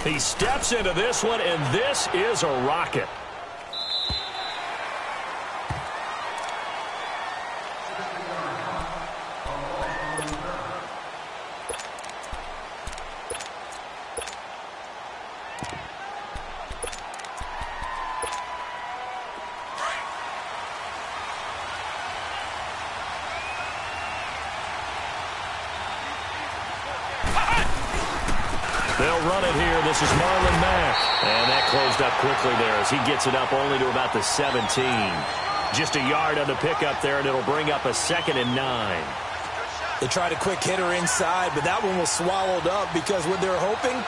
He steps into this one, and this is a rocket. They'll run it here. This is Marlon Mack. And that closed up quickly there as he gets it up only to about the 17. Just a yard on the pickup there, and it'll bring up a 2nd and 9. They tried a quick hitter inside, but that one was swallowed up because what they're hoping,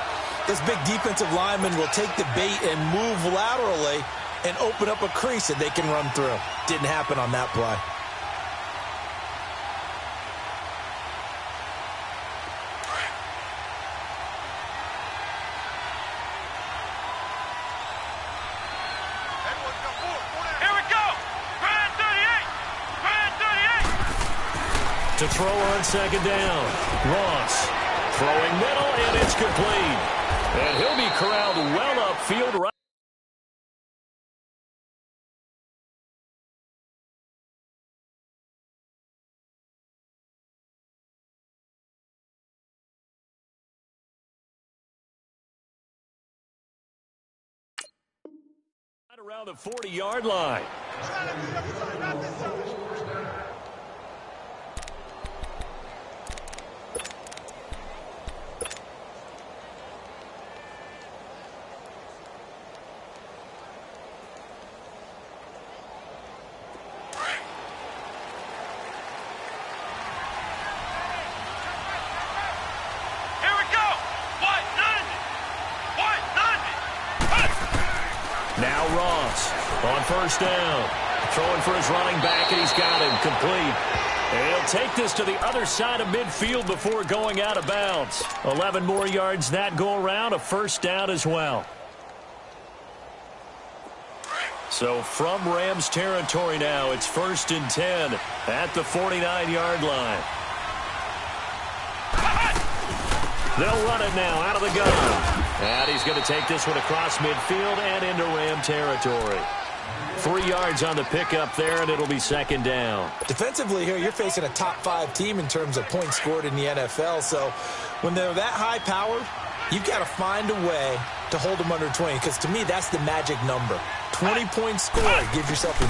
this big defensive lineman will take the bait and move laterally and open up a crease that they can run through. Didn't happen on that play. To throw on 2nd down. Ross throwing middle, and it's complete. And he'll be corralled well upfield right around the 40-yard line. Now Ross on 1st down. Throwing for his running back, and he's got him complete. And he'll take this to the other side of midfield before going out of bounds. 11 more yards that go around, a 1st down as well. So from Rams territory now, it's 1st and 10 at the 49-yard line. They'll run it now out of the gun. And he's going to take this one across midfield and into Ram territory. 3 yards on the pickup there, and it'll be 2nd down. Defensively here, you're facing a top 5 team in terms of points scored in the NFL. So when they're that high-powered, you've got to find a way to hold them under 20, because to me, that's the magic number. 20 points scored, you give yourself your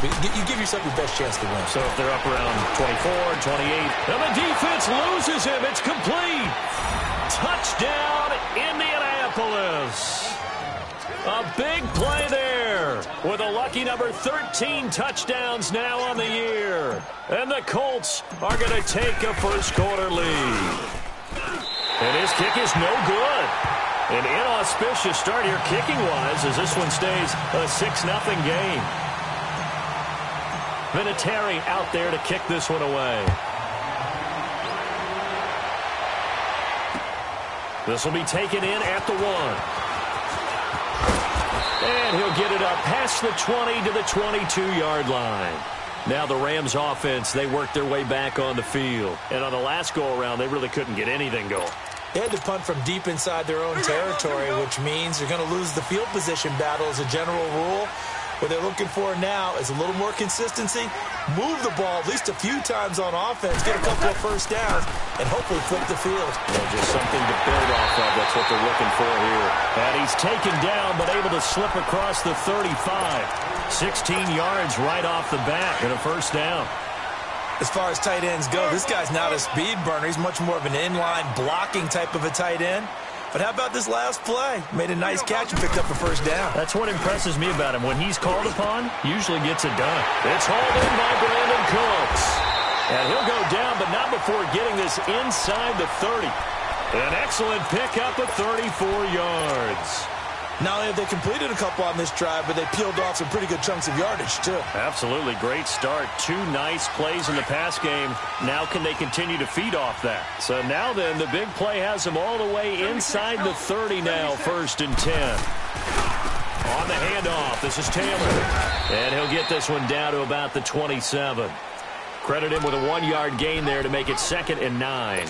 best chance to win. So if they're up around 24, 28, and the defense loses him, it's complete. Touchdown, Indianapolis. A big play there with a lucky number 13 touchdowns now on the year. And the Colts are going to take a first-quarter lead. And his kick is no good. An inauspicious start here kicking-wise as this one stays a 6-0 game. Vinatieri out there to kick this one away. This will be taken in at the 1. And he'll get it up past the 20 to the 22-yard line. Now the Rams offense, they work their way back on the field. And on the last go-around, they really couldn't get anything going. They had to punt from deep inside their own territory, which means they're going to lose the field position battle as a general rule. What they're looking for now is a little more consistency, move the ball at least a few times on offense, get a couple of 1st downs, and hopefully flip the field. Yeah, just something to build off of. That's what they're looking for here. And he's taken down, but able to slip across the 35. 16 yards right off the bat and a 1st down. As far as tight ends go, this guy's not a speed burner. He's much more of an inline blocking type of a tight end. But how about this last play? Made a nice catch and picked up a 1st down. That's what impresses me about him. When he's called upon, usually gets it done. It's hauled in by Brandon Cooks. And he'll go down, but not before getting this inside the 30. An excellent pickup of 34 yards. Not only have they completed a couple on this drive, but they peeled off some pretty good chunks of yardage, too. Absolutely. Great start. 2 nice plays in the pass game. Now can they continue to feed off that? So now then, the big play has them all the way inside the 30 now, 1st and 10. On the handoff, this is Taylor. And he'll get this one down to about the 27. Credit him with a 1-yard gain there to make it 2nd and 9.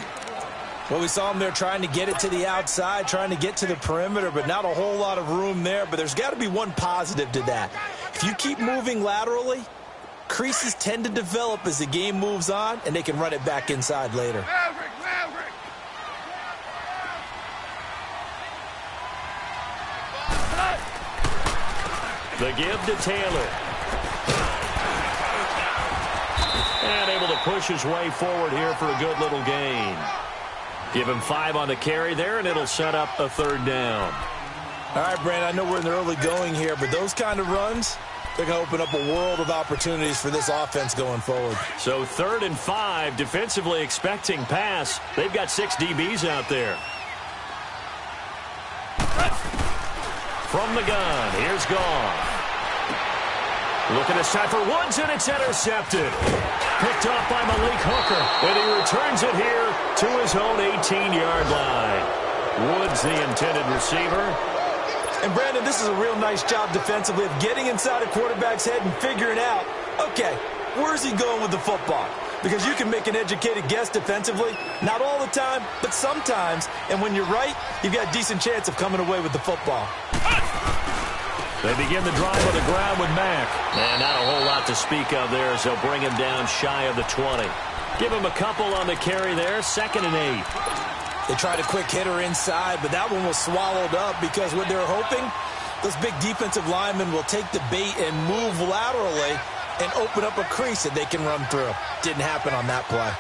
Well, we saw him there trying to get it to the outside, trying to get to the perimeter, but not a whole lot of room there. But there's got to be one positive to that. If you keep moving laterally, creases tend to develop as the game moves on, and they can run it back inside later. The give to Taylor. And able to push his way forward here for a good little gain. Give him 5 on the carry there, and it'll set up a 3rd down. All right, Brandon, I know we're in the early going here, but those kind of runs, they're going to open up a world of opportunities for this offense going forward. So 3rd and 5, defensively expecting pass. They've got 6 DBs out there. From the gun, here's Goff. Looking this time for Woods, and it's intercepted. Picked off by Malik Hooker, and he returns it here to his own 18-yard line. Woods, the intended receiver. And, Brandon, this is a real nice job defensively of getting inside a quarterback's head and figuring out, okay, where's he going with the football? Because you can make an educated guess defensively, not all the time, but sometimes. And when you're right, you've got a decent chance of coming away with the football. They begin the drive on the ground with Mack. And not a whole lot to speak of there as they'll bring him down shy of the 20. Give him a couple on the carry there, 2nd and 8. They tried a quick hitter inside, but that one was swallowed up because what they're hoping, those big defensive linemen will take the bait and move laterally and open up a crease that they can run through. Didn't happen on that play.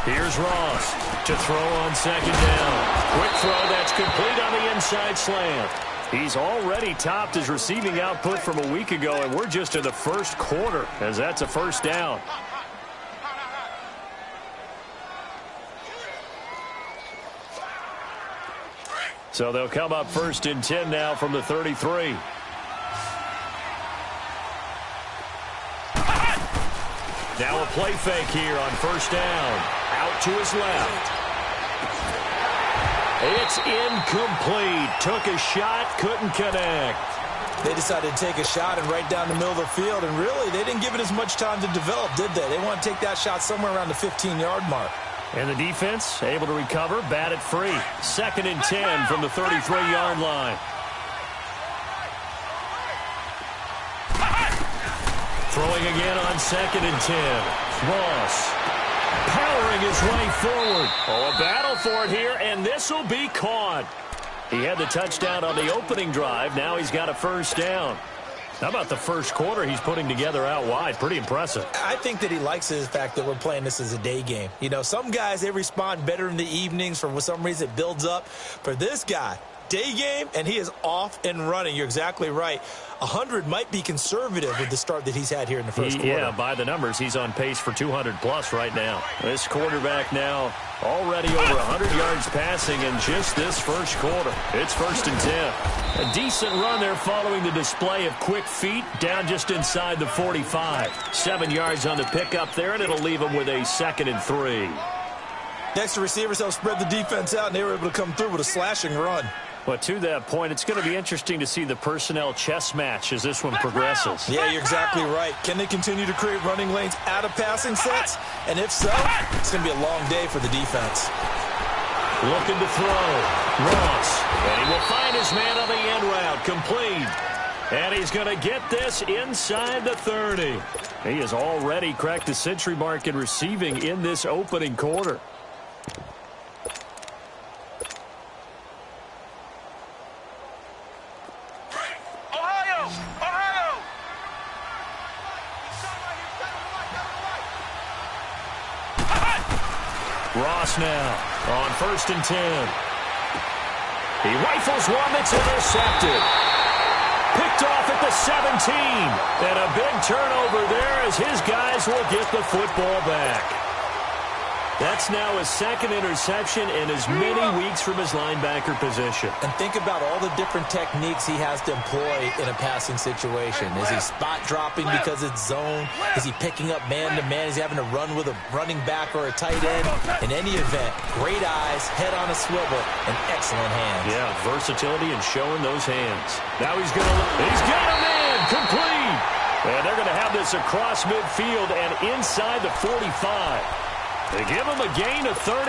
Here's Ross to throw on 2nd down. Quick throw that's complete on the inside slant. He's already topped his receiving output from a week ago, and we're just in the 1st quarter as that's a 1st down. So they'll come up 1st and 10 now from the 33. Now a play fake here on 1st down. Out to his left. It's incomplete. Took a shot, couldn't connect. They decided to take a shot and right down the middle of the field, and really, they didn't give it as much time to develop, did they? They want to take that shot somewhere around the 15-yard mark. And the defense able to recover, bat it free. 2nd and 10 from the 33-yard line. Throwing again on 2nd and 10. Ross powering his way forward. Oh, a battle for it here, and this will be caught. He had the touchdown on the opening drive. Now he's got a 1st down. How about the 1st quarter he's putting together out wide? Pretty impressive. I think that he likes the fact that we're playing this as a day game. You know, some guys, they respond better in the evenings. For some reason, it builds up. For this guy, day game, and he is off and running. You're exactly right. 100 might be conservative with the start that he's had here in the 1st quarter. Yeah, by the numbers, he's on pace for 200-plus right now. This quarterback now already over 100 yards passing in just this 1st quarter. It's 1st and 10. A decent run there following the display of quick feet down just inside the 45. 7 yards on the pickup there, and it'll leave him with a 2nd and 3. Next, the receivers helped spread the defense out, and they were able to come through with a slashing run. But to that point, it's going to be interesting to see the personnel chess match as this one progresses. Yeah, you're exactly right. Can they continue to create running lanes out of passing sets? And if so, it's going to be a long day for the defense. Looking to throw. Ross. And he will find his man on the end route. Complete. And he's going to get this inside the 30. He has already cracked the century mark in receiving in this opening quarter. Ross now on 1st and 10. He rifles one that's intercepted. Picked off at the 17. And a big turnover there as his guys will get the football back. That's now his second interception in as many weeks from his linebacker position. And think about all the different techniques he has to employ in a passing situation. Is he spot dropping because it's zone? Is he picking up man-to-man? Is he having to run with a running back or a tight end? In any event, great eyes, head on a swivel, and excellent hands. Yeah, versatility and showing those hands. Now he's got a man, complete. And they're going to have this across midfield and inside the 45. They give him a gain of 38.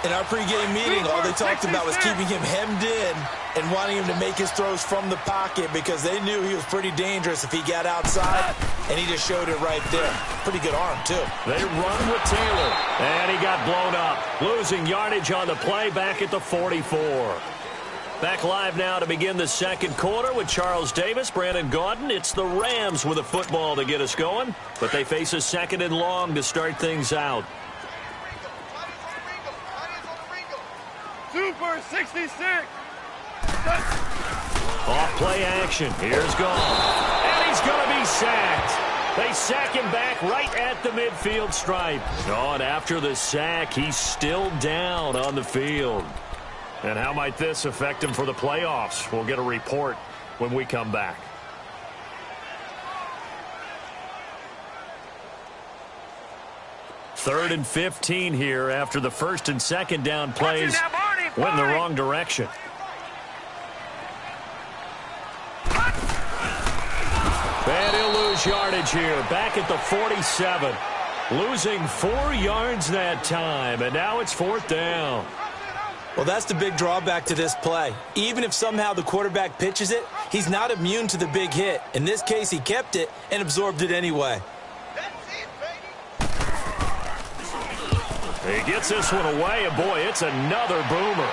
In our pregame meeting, all they talked about was keeping him hemmed in and wanting him to make his throws from the pocket because they knew he was pretty dangerous if he got outside, and he just showed it right there. Pretty good arm, too. They run with Taylor, and he got blown up, losing yardage on the play back at the 44. Back live now to begin the second quarter with Charles Davis, Brandon Gaudin. It's the Rams with a football to get us going, but they face a second and long to start things out. Super 66. Off play action. Here's gone. And he's going to be sacked. They sack him back right at the midfield stripe. Oh, and after the sack, he's still down on the field. And how might this affect him for the playoffs? We'll get a report when we come back. Third and 15 here after the first and second down plays went in the wrong direction. And he'll lose yardage here. Back at the 47. Losing 4 yards that time. And now it's fourth down. Well, that's the big drawback to this play. Even if somehow the quarterback pitches it, he's not immune to the big hit. In this case, he kept it and absorbed it anyway. He gets this one away, and boy, it's another boomer.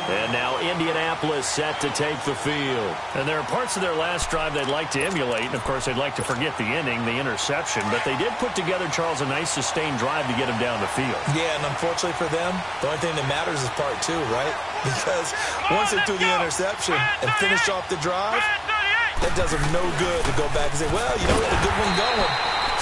And now Indianapolis set to take the field. And there are parts of their last drive they'd like to emulate. And, of course, they'd like to forget the inning, the interception. But they did put together, Charles, a nice sustained drive to get him down the field. Yeah, and unfortunately for them, the only thing that matters is part 2, right? Because once they threw the interception and finished off the drive, that does them no good to go back and say, well, you know, we had a good one going.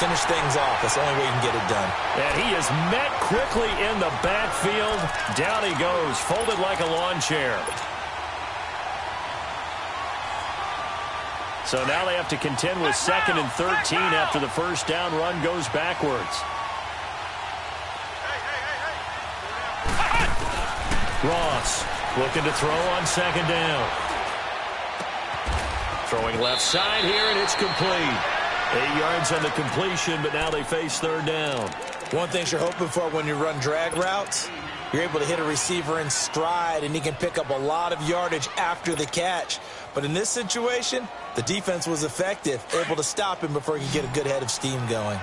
Finish things off. That's the only way you can get it done. And he is met quickly in the backfield. Down he goes, folded like a lawn chair. So now they have to contend with 2nd and 13 after the first down run goes backwards. Ross looking to throw on 2nd down. Throwing left side here, and it's complete. 8 yards on the completion, but now they face 3rd down. One thing you're hoping for when you run drag routes, you're able to hit a receiver in stride, and he can pick up a lot of yardage after the catch. But in this situation, the defense was effective, able to stop him before he could get a good head of steam going.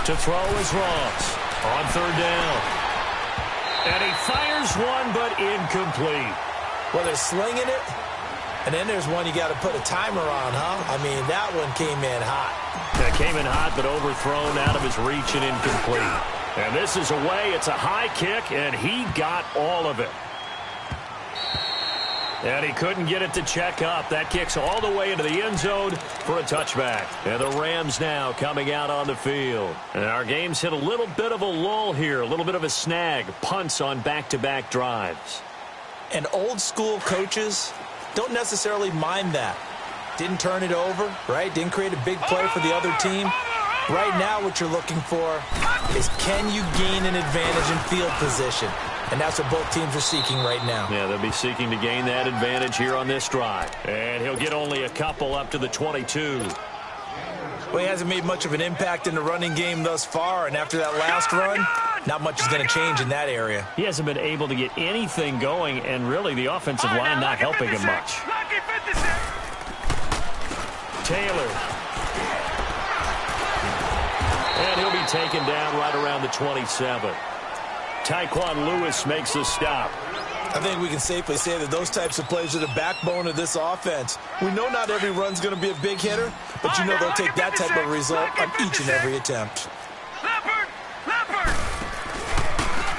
To throw is Ross on 3rd down. And he fires one, but incomplete. Well, they're slinging it, and then there's one you got to put a timer on, huh? I mean, that one came in hot. That came in hot, but overthrown out of his reach and incomplete. And this is away. It's a high kick, and he got all of it. And he couldn't get it to check up. That kicks all the way into the end zone for a touchback. And the Rams now coming out on the field. And our game's hit a little bit of a lull here, a little bit of a snag. Punts on back-to-back drives. And old-school coaches don't necessarily mind that. Didn't turn it over, right? Didn't create a big play for the other team. Right now what you're looking for is, can you gain an advantage in field position? And that's what both teams are seeking right now. Yeah, they'll be seeking to gain that advantage here on this drive. And he'll get only a couple up to the 22. Well, he hasn't made much of an impact in the running game thus far, and after that last run, not much is going to change in that area. He hasn't been able to get anything going, and really the offensive line not helping him much. Taylor. And he'll be taken down right around the 27. Tyquan Lewis makes the stop. I think we can safely say that those types of plays are the backbone of this offense. We know not every run's going to be a big hitter, but you know they'll take that type of result on each and every attempt.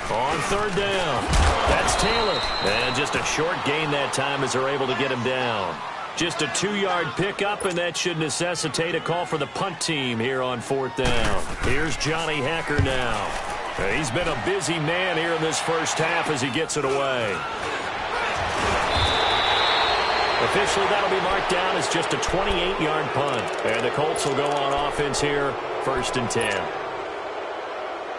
On third down, that's Taylor. And just a short gain that time as they're able to get him down. Just a 2-yard pickup, and that should necessitate a call for the punt team here on fourth down. Here's Johnny Hacker now. He's been a busy man here in this first half as he gets it away. Officially, that'll be marked down as just a 28-yard punt. And the Colts will go on offense here, 1st and 10.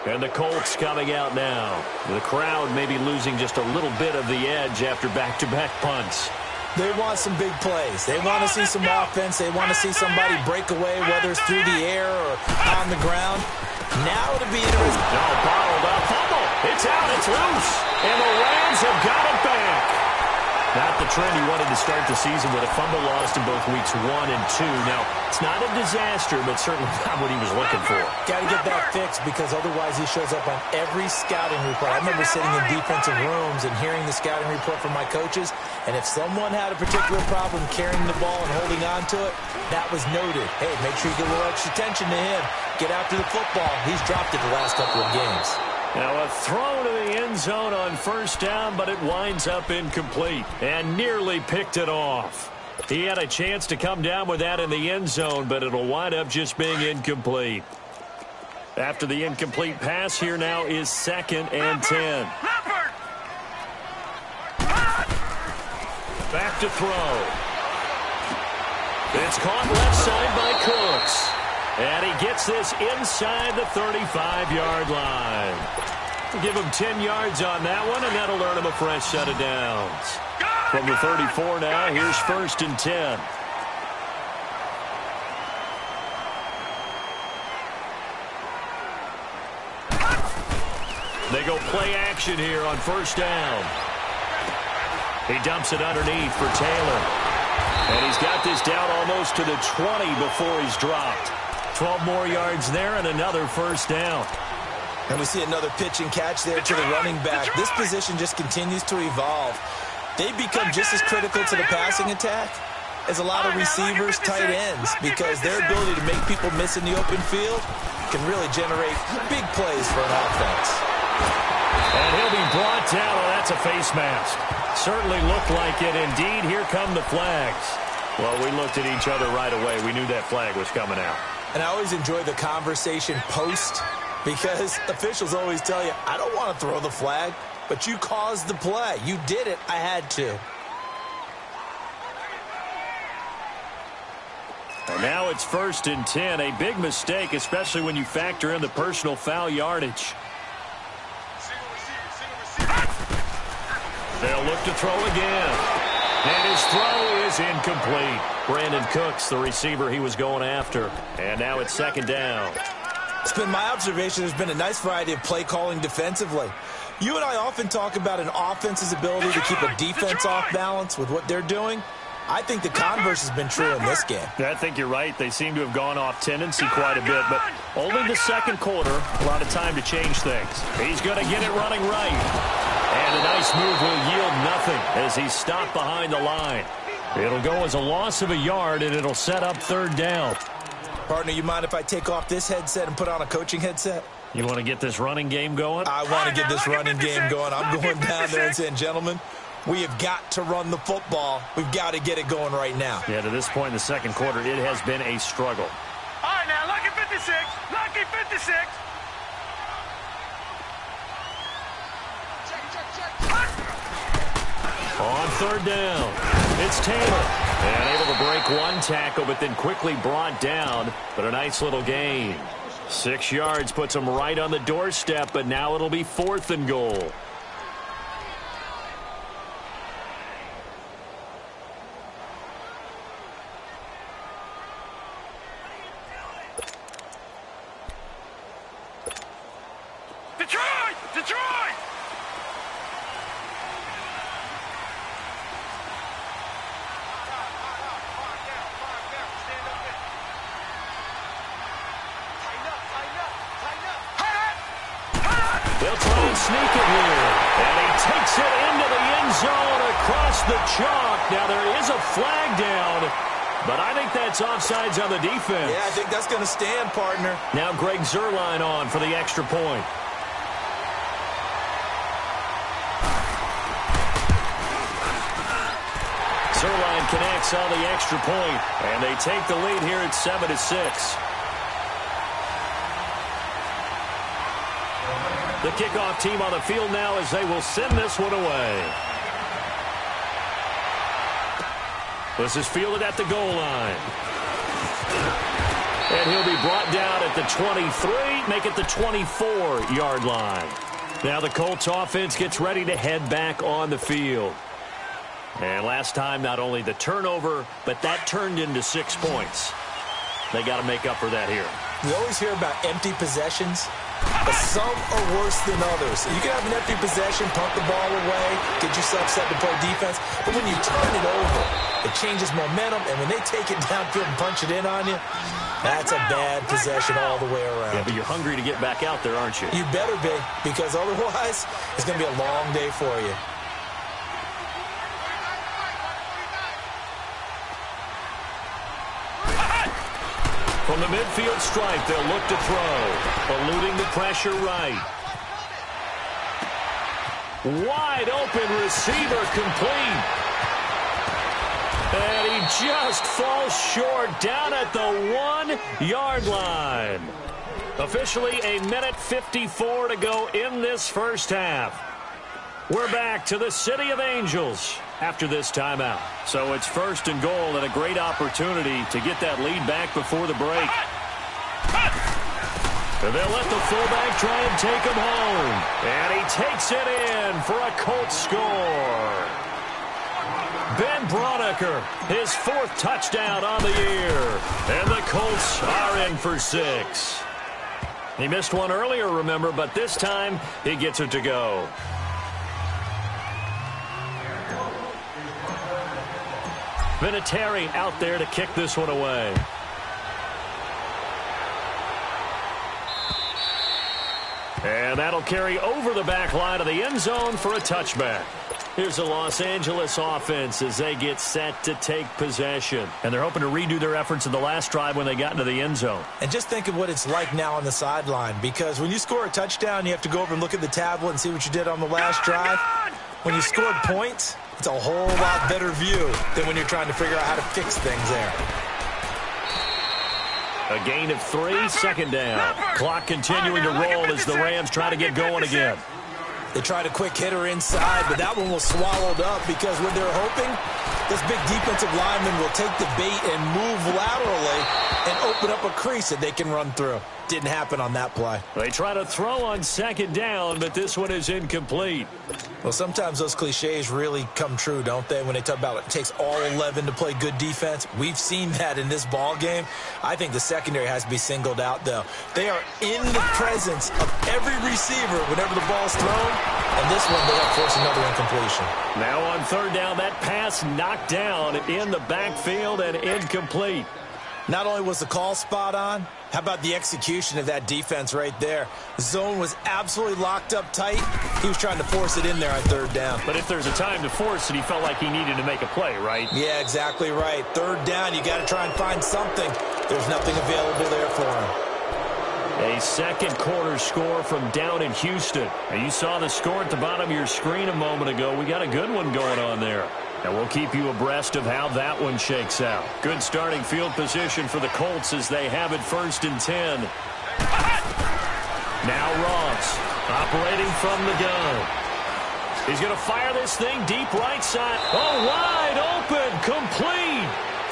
And the Colts coming out now. The crowd maybe losing just a little bit of the edge after back-to-back punts. They want some big plays. They want to see some offense. They want to see somebody break away, whether it's through the air or on the ground. Now it'll be interesting. No, bottled up. Fumble. It's out. It's loose. And the Rams have got it back. Not the trend he wanted to start the season with a fumble lost in both weeks 1 and 2. Now, it's not a disaster, but certainly not what he was looking for. Got to get that fixed because otherwise he shows up on every scouting report. I remember sitting in defensive rooms and hearing the scouting report from my coaches, and if someone had a particular problem carrying the ball and holding on to it, that was noted. Hey, make sure you get a little extra attention to him. Get after the football. He's dropped it the last couple of games. Now a throw to the end zone on first down, but it winds up incomplete and nearly picked it off. He had a chance to come down with that in the end zone, but it'll wind up just being incomplete. After the incomplete pass, here now is 2nd and 10. Back to throw. It's caught left side by Cooks. And he gets this inside the 35-yard line. Give him 10 yards on that one, and that'll earn him a fresh set of downs. From the 34 now, here's 1st and 10. They go play action here on first down. He dumps it underneath for Taylor. And he's got this down almost to the 20 before he's dropped. 12 more yards there and another first down. And we see another pitch and catch there to the running back. This position just continues to evolve. They become just as critical to the passing attack as a lot of receivers, tight ends, because their ability to make people miss in the open field can really generate big plays for an offense. And he'll be brought down. Oh, that's a face mask. Certainly looked like it. Indeed, here come the flags. Well, we looked at each other right away. We knew that flag was coming out. And I always enjoy the conversation post because officials always tell you, I don't want to throw the flag, but you caused the play. You did it. I had to. And now it's 1st and 10. A big mistake, especially when you factor in the personal foul yardage. They'll look to throw again. And his throw is incomplete. Brandon Cooks, the receiver he was going after. And now it's 2nd down. It's been my observation there's been a nice variety of play calling defensively. You and I often talk about an offense's ability to keep a defense off balance with what they're doing. I think the converse has been true in this game. I think you're right. They seem to have gone off tendency quite a bit, but only the second quarter, a lot of time to change things. He's going to get it running right. And a nice move will yield nothing as he's stopped behind the line. It'll go as a loss of a yard, and it'll set up 3rd down. Partner, you mind if I take off this headset and put on a coaching headset? You want to get this running game going? I want to get this running game going. I'm going down there and saying, gentlemen, we have got to run the football. We've got to get it going right now. Yeah, to this point in the second quarter, it has been a struggle. All right, now, lucky 56. Lucky 56. On 3rd down, it's Taylor. And able to break one tackle, but then quickly brought down. But a nice little gain. 6 yards puts him right on the doorstep, but now it'll be 4th and goal. Detroit! Detroit! They'll try and sneak it here. And he takes it into the end zone across the chalk. Now there is a flag down, but I think that's offsides on the defense. Yeah, I think that's going to stand, partner. Now Greg Zuerlein on for the extra point. Zerline connects on the extra point, and they take the lead here at 7-6. The kickoff team on the field now as they will send this one away. This is fielded at the goal line. And he'll be brought down at the 23, make it the 24-yard line. Now the Colts offense gets ready to head back on the field. And last time, not only the turnover, but that turned into 6 points. They got to make up for that here. We always hear about empty possessions, but some are worse than others. You can have an empty possession, punt the ball away, get yourself set to play defense, but when you turn it over, it changes momentum, and when they take it downfield and punch it in on you, that's a bad possession all the way around. Yeah, but you're hungry to get back out there, aren't you? You better be, because otherwise, it's going to be a long day for you. From the midfield stripe, they'll look to throw, eluding the pressure right. Wide open receiver complete. And he just falls short down at the 1-yard line. Officially a minute 54 to go in this first half. We're back to the City of Angels after this timeout. So it's 1st and goal and a great opportunity to get that lead back before the break. And they'll let the fullback try and take him home. And he takes it in for a Colts score. Ben Braunecker, his 4th touchdown on the year. And the Colts are in for 6. He missed one earlier, remember, but this time he gets it to go. Vinatieri out there to kick this one away. And that'll carry over the back line of the end zone for a touchback. Here's the Los Angeles offense as they get set to take possession. And they're hoping to redo their efforts in the last drive when they got into the end zone. And just think of what it's like now on the sideline, because when you score a touchdown, you have to go over and look at the tablet and see what you did on the last drive. When you scored points, it's a whole lot better view than when you're trying to figure out how to fix things there. A gain of 3, 2nd down. Clock continuing to roll as the Rams try to get going again. They tried a quick hitter inside, but that one was swallowed up because what they're hoping, this big defensive lineman will take the bait and move laterally and open up a crease that they can run through. Didn't happen on that play. They try to throw on 2nd down, but this one is incomplete. Well, sometimes those cliches really come true, don't they, when they talk about it takes all 11 to play good defense. We've seen that in this ball game. I think the secondary has to be singled out, though. They are in the presence of every receiver whenever the ball's thrown, and this one they have forced another incompletion. Now on 3rd down, that pass knocked down in the backfield and incomplete. Not only was the call spot on, how about the execution of that defense right there? The zone was absolutely locked up tight. He was trying to force it in there on 3rd down. But if there's a time to force it, he felt like he needed to make a play, right? Yeah, exactly right. 3rd down, you got to try and find something. There's nothing available there for him. A 2nd quarter score from down in Houston. And you saw the score at the bottom of your screen a moment ago. We got a good one going on there. And we'll keep you abreast of how that one shakes out. Good starting field position for the Colts as they have it 1st and 10. Now Ross operating from the gun. He's going to fire this thing deep right side. Oh, wide open, complete.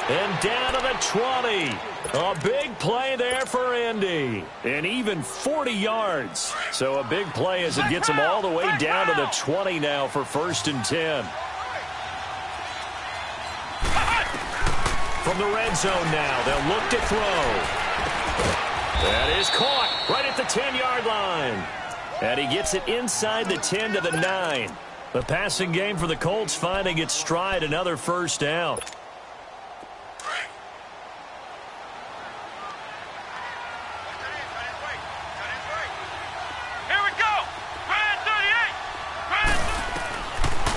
And down to the 20. A big play there for Indy. And even 40 yards. So a big play as it gets him all the way down to the 20 now for 1st and 10. From the red zone now, they'll look to throw. That is caught right at the 10-yard line. And he gets it inside the 10 to the 9. The passing game for the Colts finding its stride, another 1st down. Here we go. Brand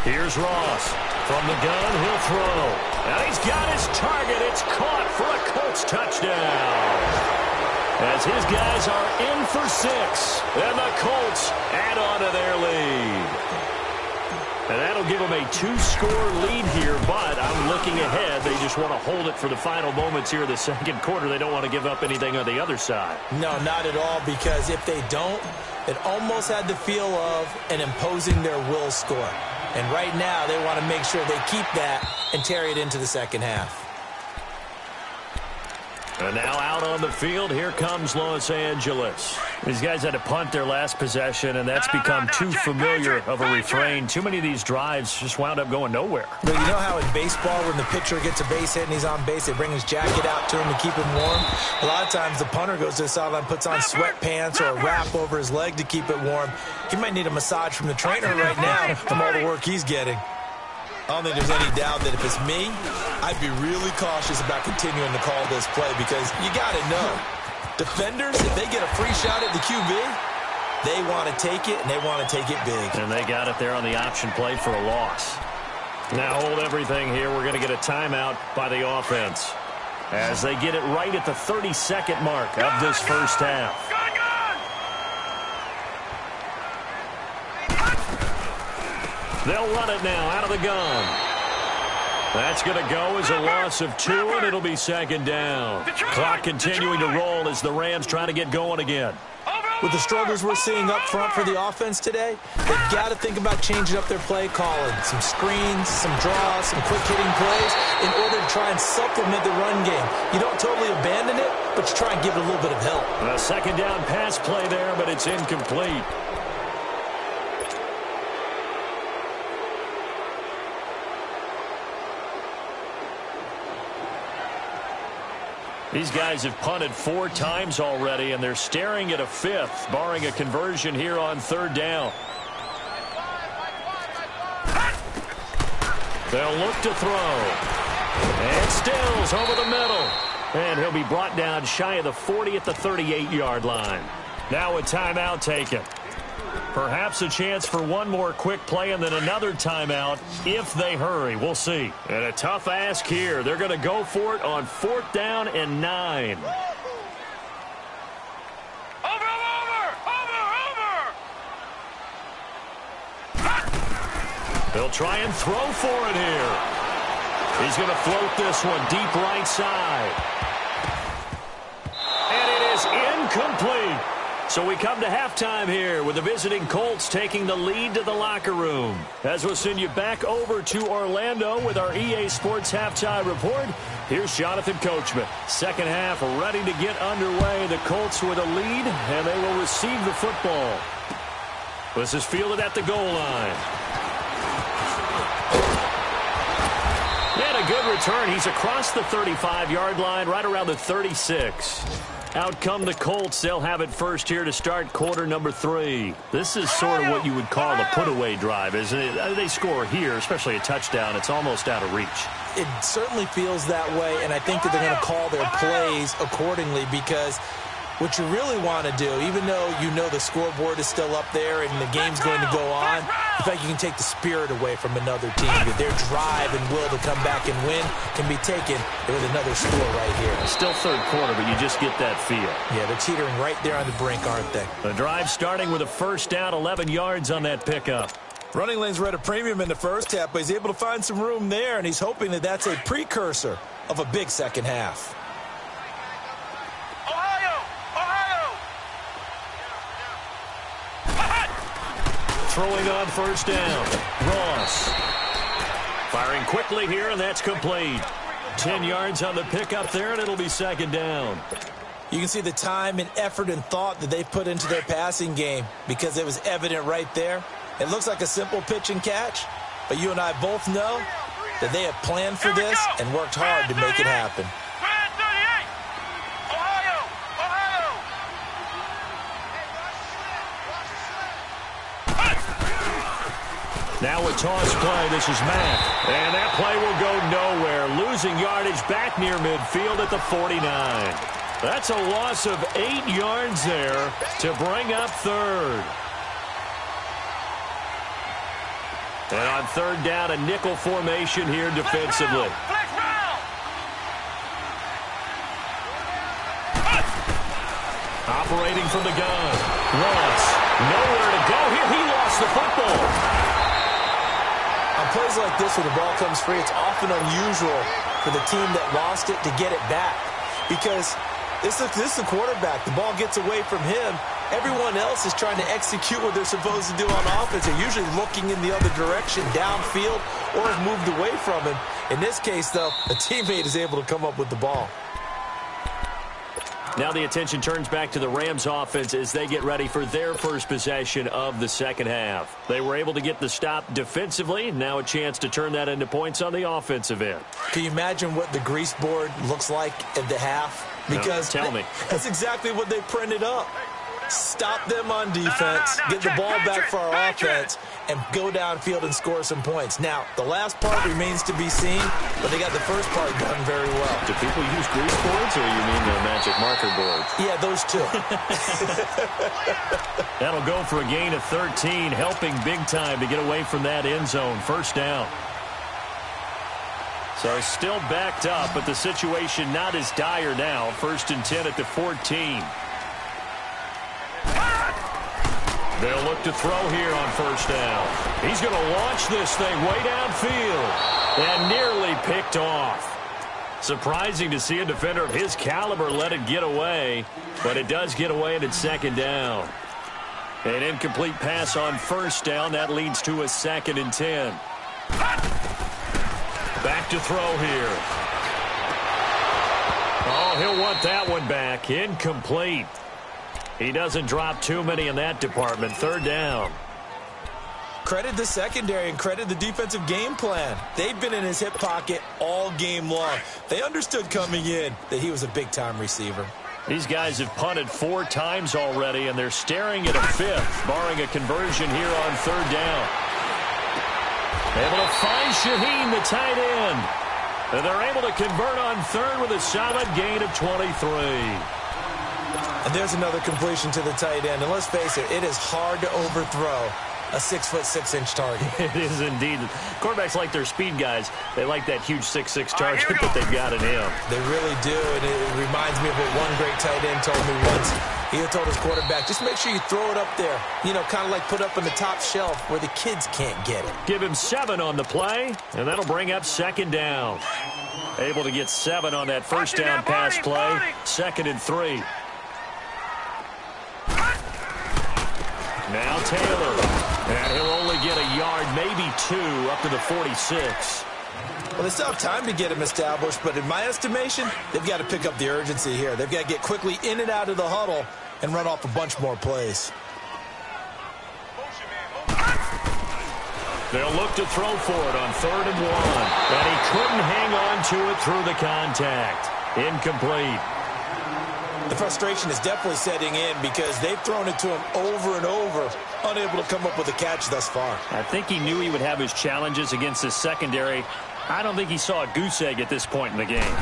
38. Here's Ross. From the gun, he'll throw. And he's got his target. It's caught for a Colts touchdown. As his guys are in for 6. And the Colts add on to their lead. And that'll give them a 2-score lead here, but I'm looking ahead. They just want to hold it for the final moments here of the second quarter. They don't want to give up anything on the other side. No, not at all, because if they don't, it almost had the feel of an imposing their will score. And right now, they want to make sure they keep that and carry it into the second half. And now out on the field, here comes Los Angeles. These guys had to punt their last possession, and that's become too familiar of a refrain. Too many of these drives just wound up going nowhere. But you know how in baseball, when the pitcher gets a base hit and he's on base, they bring his jacket out to him to keep him warm? A lot of times the punter goes to the sideline, puts on sweatpants or a wrap over his leg to keep it warm. He might need a massage from the trainer right now from all the work he's getting. I don't think there's any doubt that if it's me, I'd be really cautious about continuing to call this play, because you got to know, defenders, if they get a free shot at the QB, they want to take it, and they want to take it big. And they got it there on the option play for a loss. Now hold everything here. We're going to get a timeout by the offense as they get it right at the 30-second mark of this first half. They'll run it now out of the gun. That's going to go as a loss of 2, and it'll be second down. Clock continuing to roll as the Rams trying to get going again. With the struggles we're seeing up front for the offense today, they've got to think about changing up their play calling. Some screens, some draws, some quick-hitting plays in order to try and supplement the run game. You don't totally abandon it, but you try and give it a little bit of help. A second down pass play there, but it's incomplete. These guys have punted 4 times already, and they're staring at a 5th, barring a conversion here on third down. They'll look to throw. And Stills over the middle. And he'll be brought down shy of the 40 at the 38-yard line. Now a timeout taken. Perhaps a chance for one more quick play and then another timeout if they hurry. We'll see. And a tough ask here. They're going to go for it on 4th down and 9. They'll try and throw for it here. He's going to float this one deep right side. And it is incomplete. So we come to halftime here with the visiting Colts taking the lead to the locker room. As we'll send you back over to Orlando with our EA Sports Halftime Report, here's Jonathan Coachman. Second half ready to get underway. The Colts with a lead, and they will receive the football. This is fielded at the goal line. And a good return. He's across the 35-yard line, right around the 36. Out come the Colts. They'll have it first here to start quarter number 3. This is sort of what you would call a put-away drive, isn't it? They score here, especially a touchdown. It's almost out of reach. It certainly feels that way, and I think that they're going to call their plays accordingly, because what you really want to do, even though you know the scoreboard is still up there and the game's going to go on, in fact, you can take the spirit away from another team. Their drive and will to come back and win can be taken with another score right here. Still third quarter, but you just get that feel. Yeah, they're teetering right there on the brink, aren't they? The drive starting with a first down, 11 yards on that pickup. Running lanes were at a premium in the first half, but he's able to find some room there, and he's hoping that that's a precursor of a big second half. Throwing on first down. Ross. Firing quickly here, and that's complete. 10 yards on the pickup there, and it'll be second down. You can see the time and effort and thought that they've put into their passing game, because it was evident right there. It looks like a simple pitch and catch, but you and I both know that they have planned for this and worked hard to make it happen. Now a toss play. This is Mack. And that play will go nowhere. Losing yardage back near midfield at the 49. That's a loss of 8 yards there to bring up third. And on third down, a nickel formation here defensively. Operating from the gun. Ross, nowhere to go here. He lost the football. plays like this where the ball comes free, it's often unusual for the team that lost it to get it back. Because this is the quarterback. The ball gets away from him. Everyone else is trying to execute what they're supposed to do on offense. They're usually looking in the other direction, downfield, or have moved away from him. In this case, though, a teammate is able to come up with the ball. Now the attention turns back to the Rams offense as they get ready for their first possession of the second half. They were able to get the stop defensively. Now a chance to turn that into points on the offensive end. Can you imagine what the grease board looks like at the half? Because no, tell me. That's exactly what they printed up. Stop them on defense, get the ball back for our offense, and go downfield and score some points. Now, the last part remains to be seen, but they got the first part done very well. Do people use grease boards, or you mean the magic marker boards? Yeah, those two. That'll go for a gain of 13, helping big time to get away from that end zone. First down. So still backed up, but the situation not as dire now. 1st and 10 at the 14. They'll look to throw here on first down. He's going to launch this thing way downfield and nearly picked off. Surprising to see a defender of his caliber let it get away, but it does get away and it's second down. An incomplete pass on first down. That leads to a 2nd and 10. Back to throw here. Oh, he'll want that one back. Incomplete. He doesn't drop too many in that department. 3rd down. Credit the secondary and credit the defensive game plan. They've been in his hip pocket all game long. They understood coming in that he was a big-time receiver. These guys have punted 4 times already, and they're staring at a 5th, barring a conversion here on 3rd down. Able to find Shaheen, the tight end. And they're able to convert on 3rd with a solid gain of 23. And there's another completion to the tight end. And let's face it, it is hard to overthrow a 6'6" target. It is indeed. Quarterbacks like their speed guys. They like that huge 6'6" target that they've got in him. They really do, and it reminds me of what one great tight end told me once. He had told his quarterback, just make sure you throw it up there. You know, kind of like put up on the top shelf where the kids can't get it. Give him 7 on the play, and that'll bring up 2nd down. Able to get 7 on that first down pass play. 2nd and 3. Now Taylor. And he'll only get a yard, maybe 2, up to the 46. Well, they still have time to get him established, but in my estimation, they've got to pick up the urgency here. They've got to get quickly in and out of the huddle and run off a bunch more plays. They'll look to throw for it on 3rd and 1. And he couldn't hang on to it through the contact. Incomplete. The frustration is definitely setting in because they've thrown it to him over and over, unable to come up with a catch thus far. I think he knew he would have his challenges against his secondary. I don't think he saw a goose egg at this point in the game.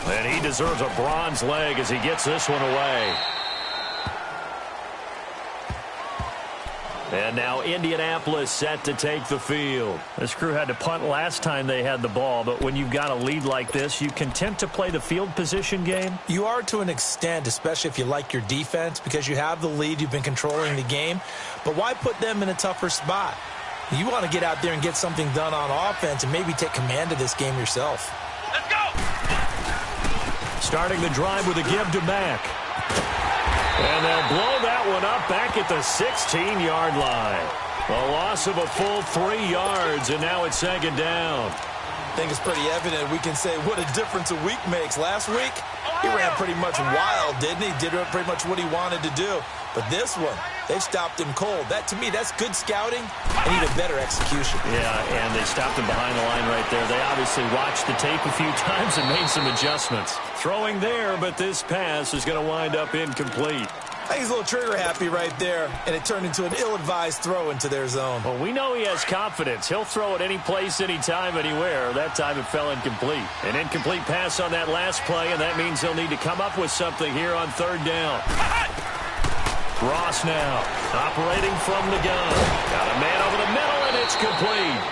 And he deserves a bronze leg as he gets this one away. And now Indianapolis set to take the field. This crew had to punt last time they had the ball, but when you've got a lead like this, you content to play the field position game? You are to an extent, especially if you like your defense, because you have the lead, you've been controlling the game. But why put them in a tougher spot? You want to get out there and get something done on offense and maybe take command of this game yourself. Let's go! Starting the drive with a give to Mack. And they'll blow that one up back at the 16-yard line. A loss of a full 3 yards, and now it's 2nd down. I think it's pretty evident. We can say what a difference a week makes. Last week, he ran pretty much wild, didn't he? Did pretty much what he wanted to do. But this one, they've stopped him cold. That, to me, that's good scouting and even better execution. Yeah, and they stopped him behind the line right there. They obviously watched the tape a few times and made some adjustments. Throwing there, but this pass is going to wind up incomplete. I think he's a little trigger happy right there, and it turned into an ill-advised throw into their zone. Well, we know he has confidence. He'll throw it any place, anytime, anywhere. That time it fell incomplete. An incomplete pass on that last play, and that means he'll need to come up with something here on 3rd down. Ross now operating from the gun. Got a man over the middle, and it's complete.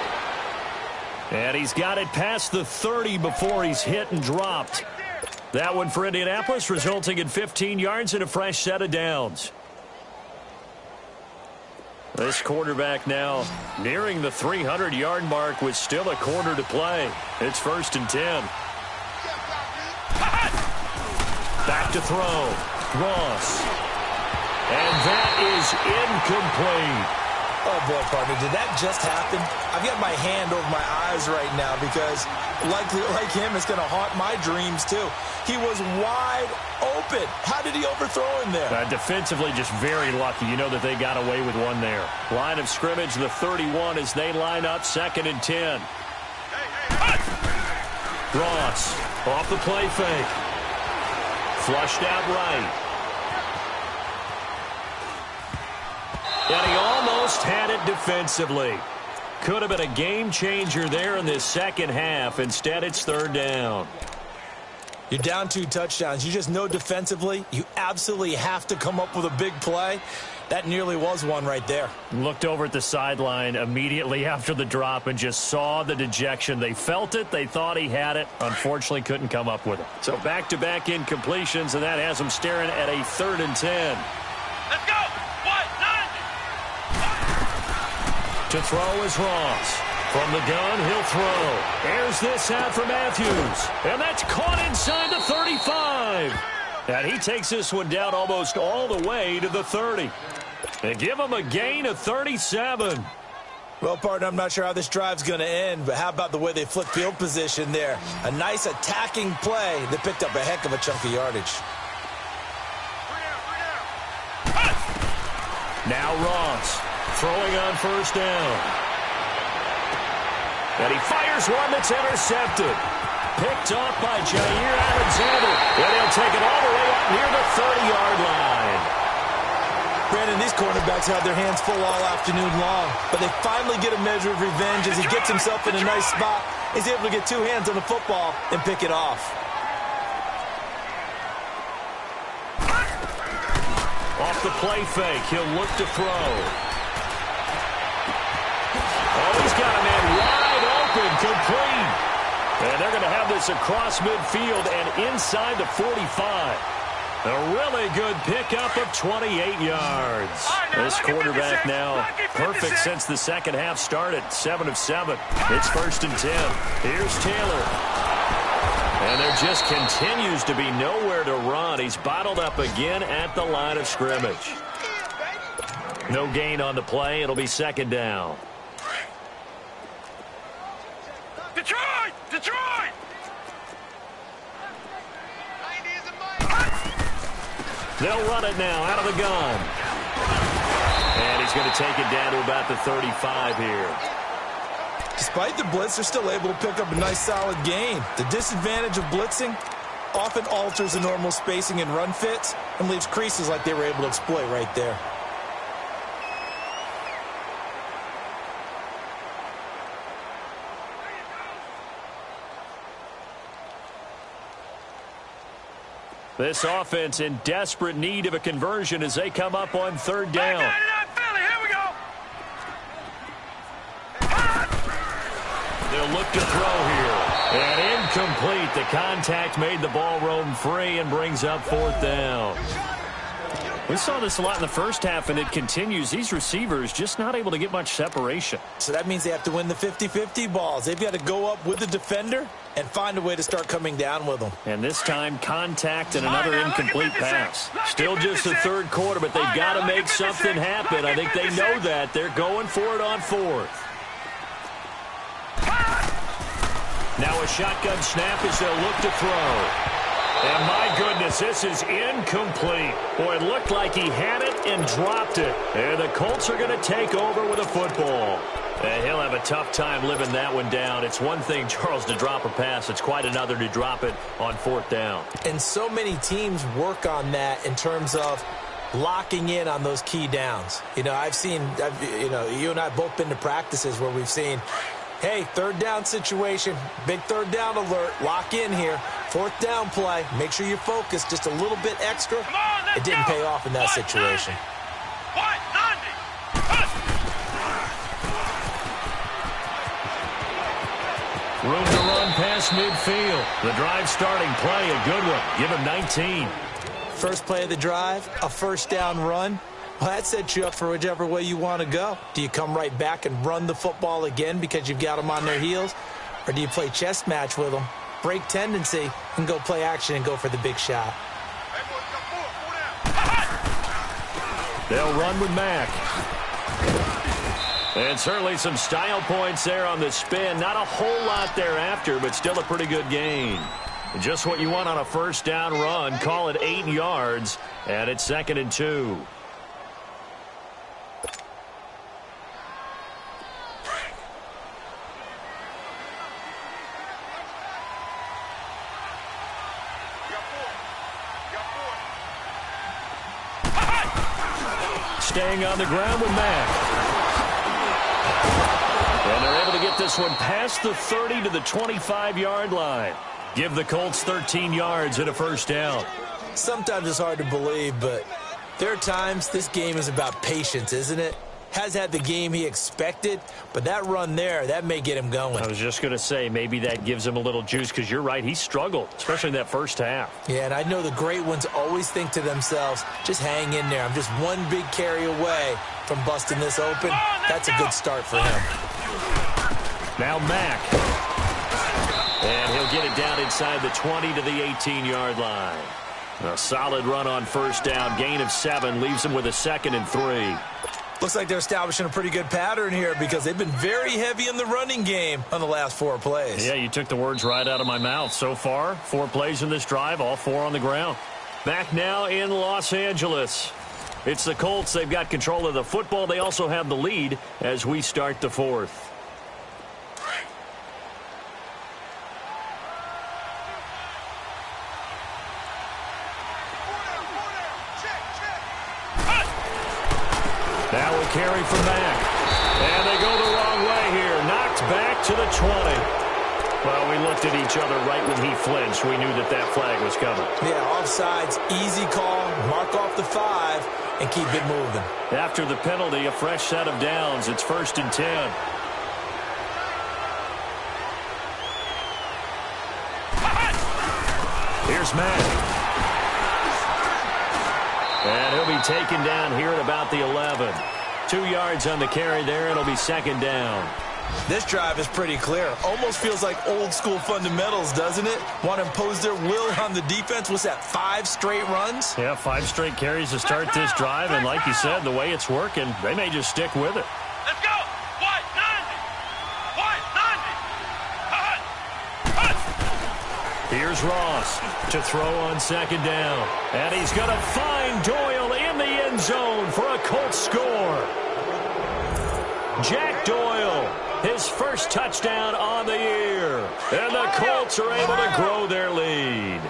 And he's got it past the 30 before he's hit and dropped. That one for Indianapolis, resulting in 15 yards and a fresh set of downs. This quarterback now nearing the 300-yard mark with still a quarter to play. It's 1st and 10. Back to throw. Ross. And that is incomplete. Oh, boy, partner, did that just happen? I've got my hand over my eyes right now because, like him, it's going to haunt my dreams, too. He was wide open. How did he overthrow him there? Defensively, just very lucky. You know that they got away with one there. Line of scrimmage, the 31 as they line up, 2nd and 10. Ross off the play fake. Flushed out right. And he almost had it defensively. Could have been a game changer there in this second half. Instead, it's 3rd down. You're down 2 touchdowns. You just know defensively you absolutely have to come up with a big play. That nearly was one right there. Looked over at the sideline immediately after the drop and just saw the dejection. They felt it. They thought he had it. Unfortunately, couldn't come up with it. So back-to-back incompletions, and that has them staring at a 3rd and 10. Let's go. To throw is Ross. From the gun, he'll throw. Airs this out for Matthews. And that's caught inside the 35. And he takes this one down almost all the way to the 30. And give him a gain of 37. Well, partner, I'm not sure how this drive's going to end, but how about the way they flip field position there? A nice attacking play that picked up a heck of a chunk of yardage. Now Ross. Throwing on 1st down. And he fires one that's intercepted. Picked off by Jair Alexander. And he'll take it all the way up near the 30-yard line. Brandon, these cornerbacks had their hands full all afternoon long, but they finally get a measure of revenge as he gets himself in a nice spot. He's able to get 2 hands on the football and pick it off. Off the play fake, he'll look to throw. Oh, he's got a man wide open, complete. And they're going to have this across midfield and inside the 45. A really good pickup of 28 yards. This quarterback now perfect since the second half started. 7 of 7. It's 1st and 10. Here's Taylor. And there just continues to be nowhere to run. He's bottled up again at the line of scrimmage. No gain on the play. It'll be 2nd down. Detroit! Detroit! They'll run it now out of the gun. And he's going to take it down to about the 35 here. Despite the blitz, they're still able to pick up a nice, solid gain. The disadvantage of blitzing often alters the normal spacing and run fits and leaves creases like they were able to exploit right there. This offense in desperate need of a conversion as they come up on 3rd down. They'll look to throw here. And incomplete. The contact made the ball roam free and brings up 4th down. We saw this a lot in the first half, and it continues. These receivers just not able to get much separation. So that means they have to win the 50-50 balls. They've got to go up with the defender and find a way to start coming down with them. And this time, contact and another incomplete pass. Still just the 3rd quarter, but they've got to make something happen. I think they know that. They're going for it on 4th. Now a shotgun snap as they'll look to throw. And my goodness, this is incomplete. Boy, it looked like he had it and dropped it. And the Colts are going to take over with a football. And he'll have a tough time living that one down. It's one thing, Charles, to drop a pass. It's quite another to drop it on 4th down. And so many teams work on that in terms of locking in on those key downs. You know, you and I have both been to practices where we've seen, hey, 3rd down situation, big 3rd down alert, lock in here. 4th down play, make sure you're focused just a little bit extra. It didn't pay off in that situation. Room to run past midfield. The drive starting play, a good one. Give him 19. First play of the drive, a 1st down run. Well, that sets you up for whichever way you want to go. Do you come right back and run the football again because you've got them on their heels? Or do you play chess match with them, break tendency, and go play action and go for the big shot? They'll run with Mack. And certainly some style points there on the spin. Not a whole lot thereafter, but still a pretty good gain. Just what you want on a first down run. Call it 8 yards, and it's 2nd and 2. Staying on the ground with Mack. And they're able to get this one past the 30 to the 25-yard line. Give the Colts 13 yards and a first down. Sometimes it's hard to believe, but there are times this game is about patience, isn't it? Has had the game he expected, but that run there, that may get him going. I was just going to say, maybe that gives him a little juice, because you're right, he struggled, especially in that first half. Yeah, and I know the great ones always think to themselves, just hang in there. I'm just one big carry away from busting this open. That's a good start for him. Now Mack. And he'll get it down inside the 20 to the 18-yard line. A solid run on first down. Gain of 7 leaves him with a 2nd and 3. Looks like they're establishing a pretty good pattern here because they've been very heavy in the running game on the last 4 plays. Yeah, you took the words right out of my mouth. So far, 4 plays in this drive, all 4 on the ground. Back now in Los Angeles. It's the Colts. They've got control of the football. They also have the lead as we start the 4th. Now a carry from Mack. And they go the wrong way here. Knocked back to the 20. Well, we looked at each other right when he flinched. We knew that that flag was coming. Yeah, offsides, easy call. Mark off the 5 and keep it moving. After the penalty, a fresh set of downs. It's 1st and 10. Here's Mack. And he'll be taken down here at about the 11. 2 yards on the carry there. It'll be 2nd down. This drive is pretty clear. Almost feels like old school fundamentals, doesn't it? Want to impose their will on the defense. What's that, 5 straight runs? Yeah, 5 straight carries to start this drive. And like you said, the way it's working, they may just stick with it. Let's go. White 90. White 90. Here's Ross to throw on 2nd down. And he's going to find Doyle in the end zone for a Colts score. Jack Doyle, his first touchdown on the year. And the Colts are able to grow their lead.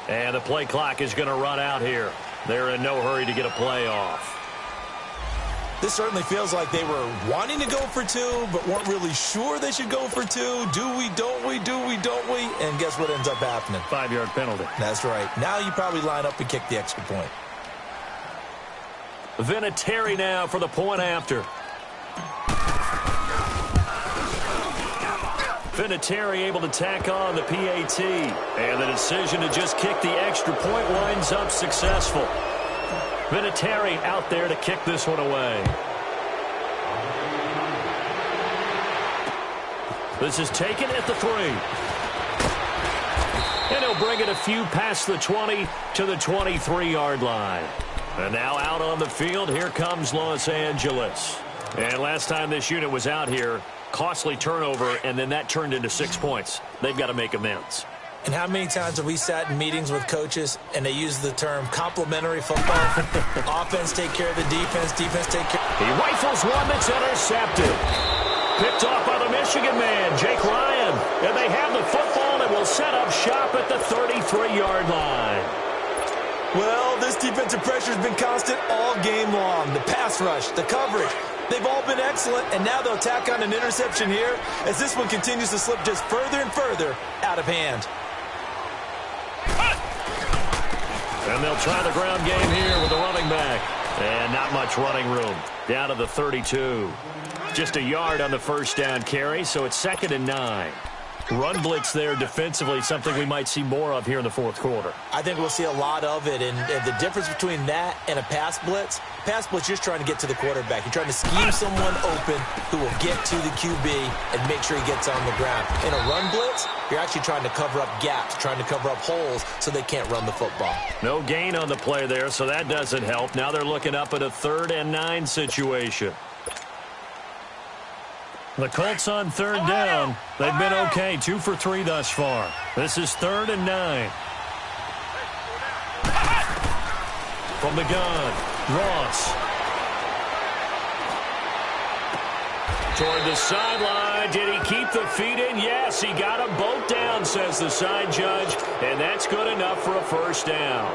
And the play clock is going to run out here. They're in no hurry to get a play off. This certainly feels like they were wanting to go for 2, but weren't really sure they should go for 2. Do we, don't we, do we, don't we? And guess what ends up happening? 5-yard penalty. That's right. Now you probably line up and kick the extra point. Vinatieri now for the point after. Vinatieri able to tack on the PAT. And the decision to just kick the extra point winds up successful. Vinatieri out there to kick this one away. This is taken at the 3. And he'll bring it a few past the 20 to the 23-yard line. And now out on the field, here comes Los Angeles. And last time this unit was out here, costly turnover, and then that turned into 6 points. They've got to make amends. And how many times have we sat in meetings with coaches and they use the term complementary football? Offense take care of the defense, defense take care. He rifles one that's intercepted. Picked off by the Michigan man, Jake Ryan. And they have the football, and it will set up shop at the 33-yard line. Well, this defensive pressure has been constant all game long. The pass rush, the coverage, they've all been excellent, and now they'll tack on an interception here as this one continues to slip just further and further out of hand. And they'll try the ground game here with the running back. And not much running room. Down to the 32. Just a yard on the first down carry, so it's 2nd and 9. Run blitz there defensively, something we might see more of here in the fourth quarter. I think we'll see a lot of it, and the difference between that and a pass blitz, you're just trying to get to the quarterback. You're trying to scheme someone open who will get to the QB and make sure he gets on the ground. In a run blitz, you're actually trying to cover up gaps, trying to cover up holes so they can't run the football. No gain on the play there, so that doesn't help. Now they're looking up at a 3rd and 9 situation. The Colts on 3rd down. They've been okay, 2 for 3 thus far. This is 3rd and 9. From the gun, Ross. Toward the sideline. Did he keep the feet in? Yes, he got them both down, says the side judge. And that's good enough for a first down.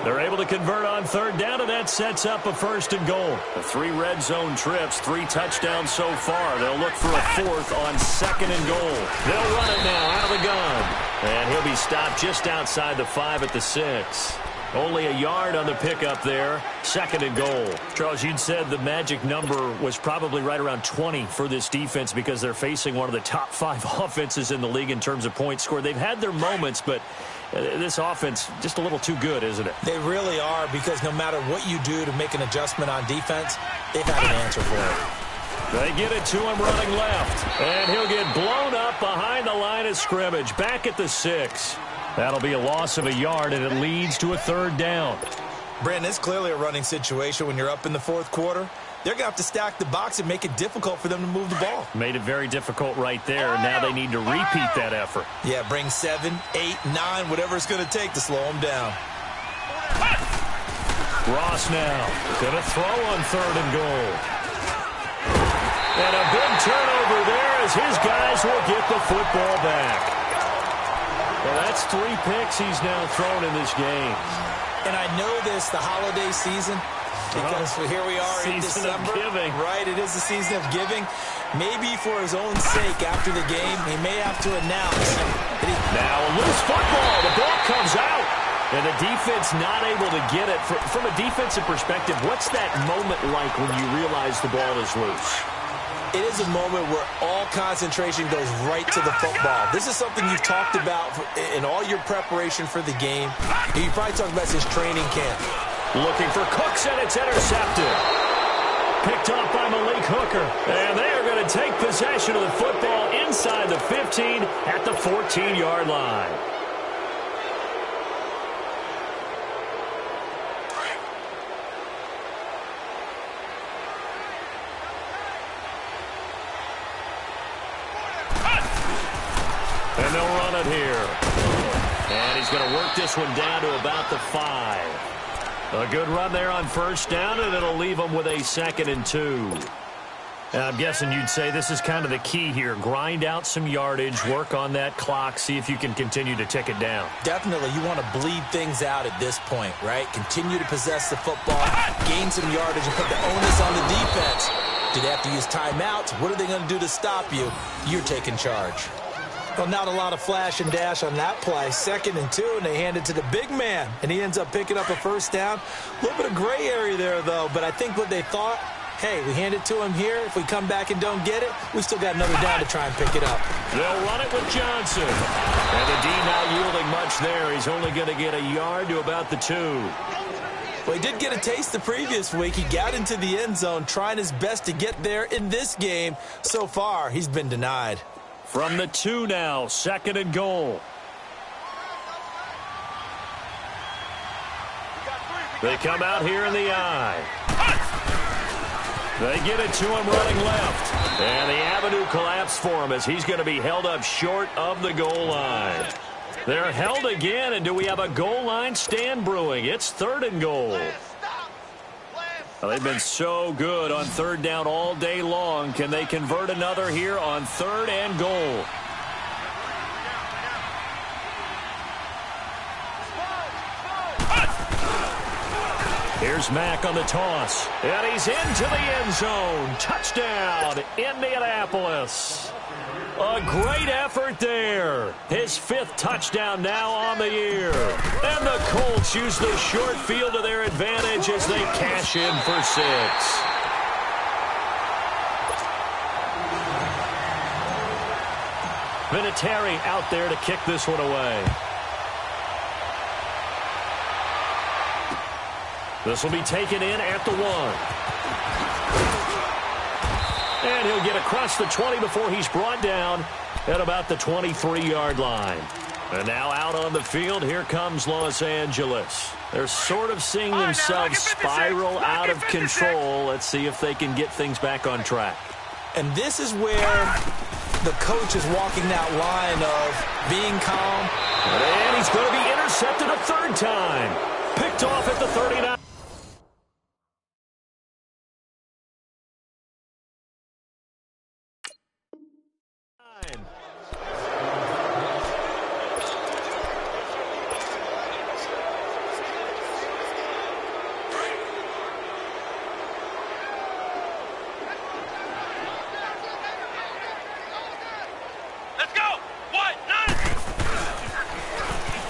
They're able to convert on 3rd down, and that sets up a 1st and goal. The 3 red zone trips, 3 touchdowns so far. They'll look for a 4th on 2nd and goal. They'll run it now out of the gun. And he'll be stopped just outside the 5 at the 6. Only a yard on the pickup there. 2nd and goal. Charles, you'd said the magic number was probably right around 20 for this defense because they're facing one of the top 5 offenses in the league in terms of points scored. They've had their moments, but this offense just a little too good, isn't it? They really are, because no matter what you do to make an adjustment on defense, they've had an answer for it. They get it to him running left, and he'll get blown up behind the line of scrimmage, back at the 6. That'll be a loss of a yard, and it leads to a 3rd down. Brandon, it's clearly a running situation when you're up in the 4th quarter. They're going to have to stack the box and make it difficult for them to move the ball. Made it very difficult right there. Now they need to repeat that effort. Yeah, bring 7, 8, 9, whatever it's going to take to slow them down. Ross now going to throw on 3rd and goal. And a big turnover there as his guys will get the football back. Well, that's 3 picks he's now thrown in this game. And I know this, the holiday season, because here we are in December. Season of giving. Right, it is the season of giving. Maybe for his own sake after the game, he may have to announce. Now a loose football. The ball comes out. And the defense not able to get it. From a defensive perspective, what's that moment like when you realize the ball is loose? It is a moment where all concentration goes right to the football. This is something you've talked about in all your preparation for the game. You probably talked about since training camp. Looking for Cooks, and it's intercepted. Picked up by Malik Hooker. And they are going to take possession of the football inside the 15 at the 14-yard line. And they'll run it here. And he's going to work this one down to about the 5. A good run there on 1st down, and it'll leave them with a 2nd and 2. And I'm guessing you'd say this is kind of the key here. Grind out some yardage, work on that clock, see if you can continue to tick it down. Definitely. You want to bleed things out at this point, right? Continue to possess the football, gain some yardage, and put the onus on the defense. Do they have to use timeouts? What are they going to do to stop you? You're taking charge. Well, not a lot of flash and dash on that play. 2nd and 2, and they hand it to the big man, and he ends up picking up a 1st down. A little bit of gray area there, though, but I think what they thought, hey, we hand it to him here. If we come back and don't get it, we still got another down to try and pick it up. They'll run it with Johnson. And the D not yielding much there. He's only going to get a yard to about the 2. Well, he did get a taste the previous week. He got into the end zone, trying his best to get there in this game. So far, he's been denied. From the 2 now, 2nd and goal. They come out here in the eye. They get it to him running left. And the avenue collapsed for him as he's going to be held up short of the goal line. They're held again, and do we have a goal line stand brewing? It's 3rd and goal. Well, they've been so good on 3rd down all day long. Can they convert another here on 3rd and goal? Here's Mack on the toss. And he's into the end zone. Touchdown, Indianapolis. A great effort there. His 5th touchdown now on the year. And the Colts use the short field to their advantage as they cash in for 6. Vinatieri out there to kick this one away. This will be taken in at the 1. And he'll get across the 20 before he's brought down at about the 23-yard line. And now out on the field, here comes Los Angeles. They're sort of seeing themselves spiral out of control. Let's see if they can get things back on track. And this is where the coach is walking that line of being calm. And he's going to be intercepted a 3rd time. Picked off at the 39.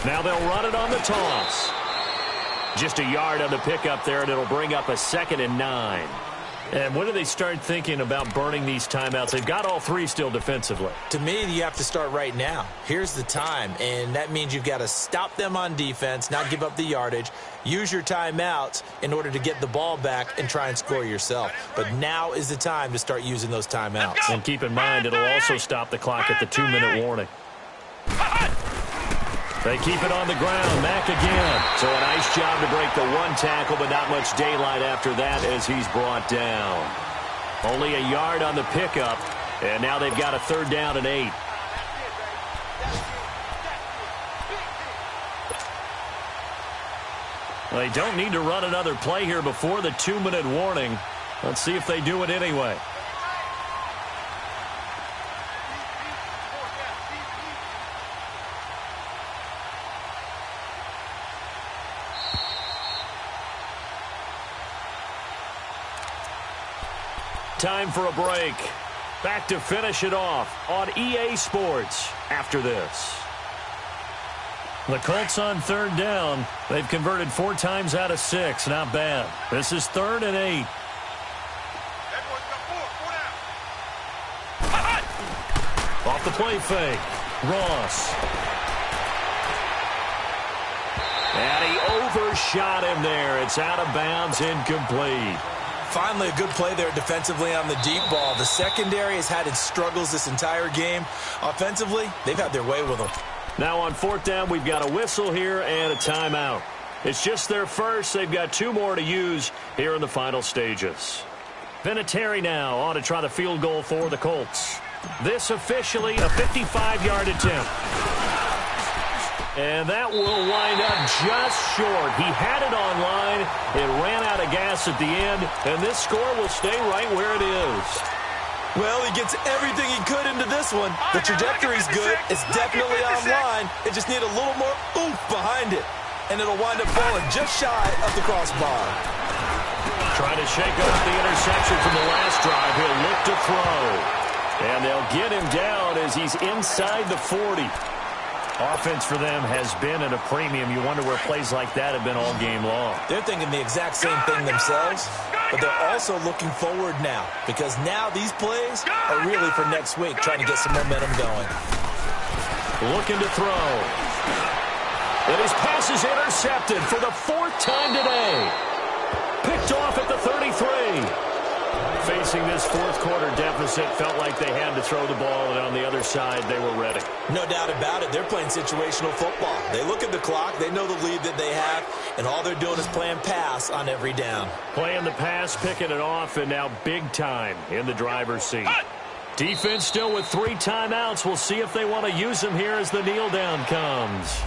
Now they'll run it on the toss. Just a yard on the pickup there, and it'll bring up a 2nd and 9. And when do they start thinking about burning these timeouts? They've got all 3 still defensively. To me, you have to start right now. Here's the time, and that means you've got to stop them on defense, not give up the yardage, use your timeouts in order to get the ball back and try and score yourself. But now is the time to start using those timeouts. And keep in mind, it'll also stop the clock at the 2-minute warning. They keep it on the ground. Mack again. So a nice job to break the 1 tackle, but not much daylight after that as he's brought down. Only a yard on the pickup, and now they've got a 3rd down and 8. They don't need to run another play here before the 2-minute warning. Let's see if they do it anyway. Time for a break. Back to finish it off on EA Sports after this. The Colts on 3rd down. They've converted 4 times out of 6. Not bad. This is 3rd and 8. Off the play fake. Ross. And he overshot him there. It's out of bounds, incomplete. Finally, a good play there defensively on the deep ball. The secondary has had its struggles this entire game. Offensively, they've had their way with them. Now on 4th down, we've got a whistle here and a timeout. It's just their first. They've got 2 more to use here in the final stages. Vinatieri now on to try the field goal for the Colts. This officially a 55-yard attempt. And that will wind up just short. He had it on line. It ran out of gas at the end, and this score will stay right where it is. Well, he gets everything he could into this one. The trajectory's good. It's definitely on line. It just need a little more oomph behind it, and it'll wind up falling just shy of the crossbar. Trying to shake off the interception from the last drive. He'll look to throw. And they'll get him down as he's inside the 40. Offense for them has been at a premium. You wonder where plays like that have been all game long. They're thinking the exact same thing themselves, but they're also looking forward now because now these plays are really for next week, trying to get some momentum going. Looking to throw. And his pass is intercepted for the 4th time today. Picked off at the 33. Facing this 4th quarter deficit, felt like they had to throw the ball, and on the other side, they were ready. No doubt about it. They're playing situational football. They look at the clock, they know the lead that they have, and all they're doing is playing pass on every down. Playing the pass, picking it off, and now big time in the driver's seat. Defense still with 3 timeouts. We'll see if they want to use them here as the kneel down comes.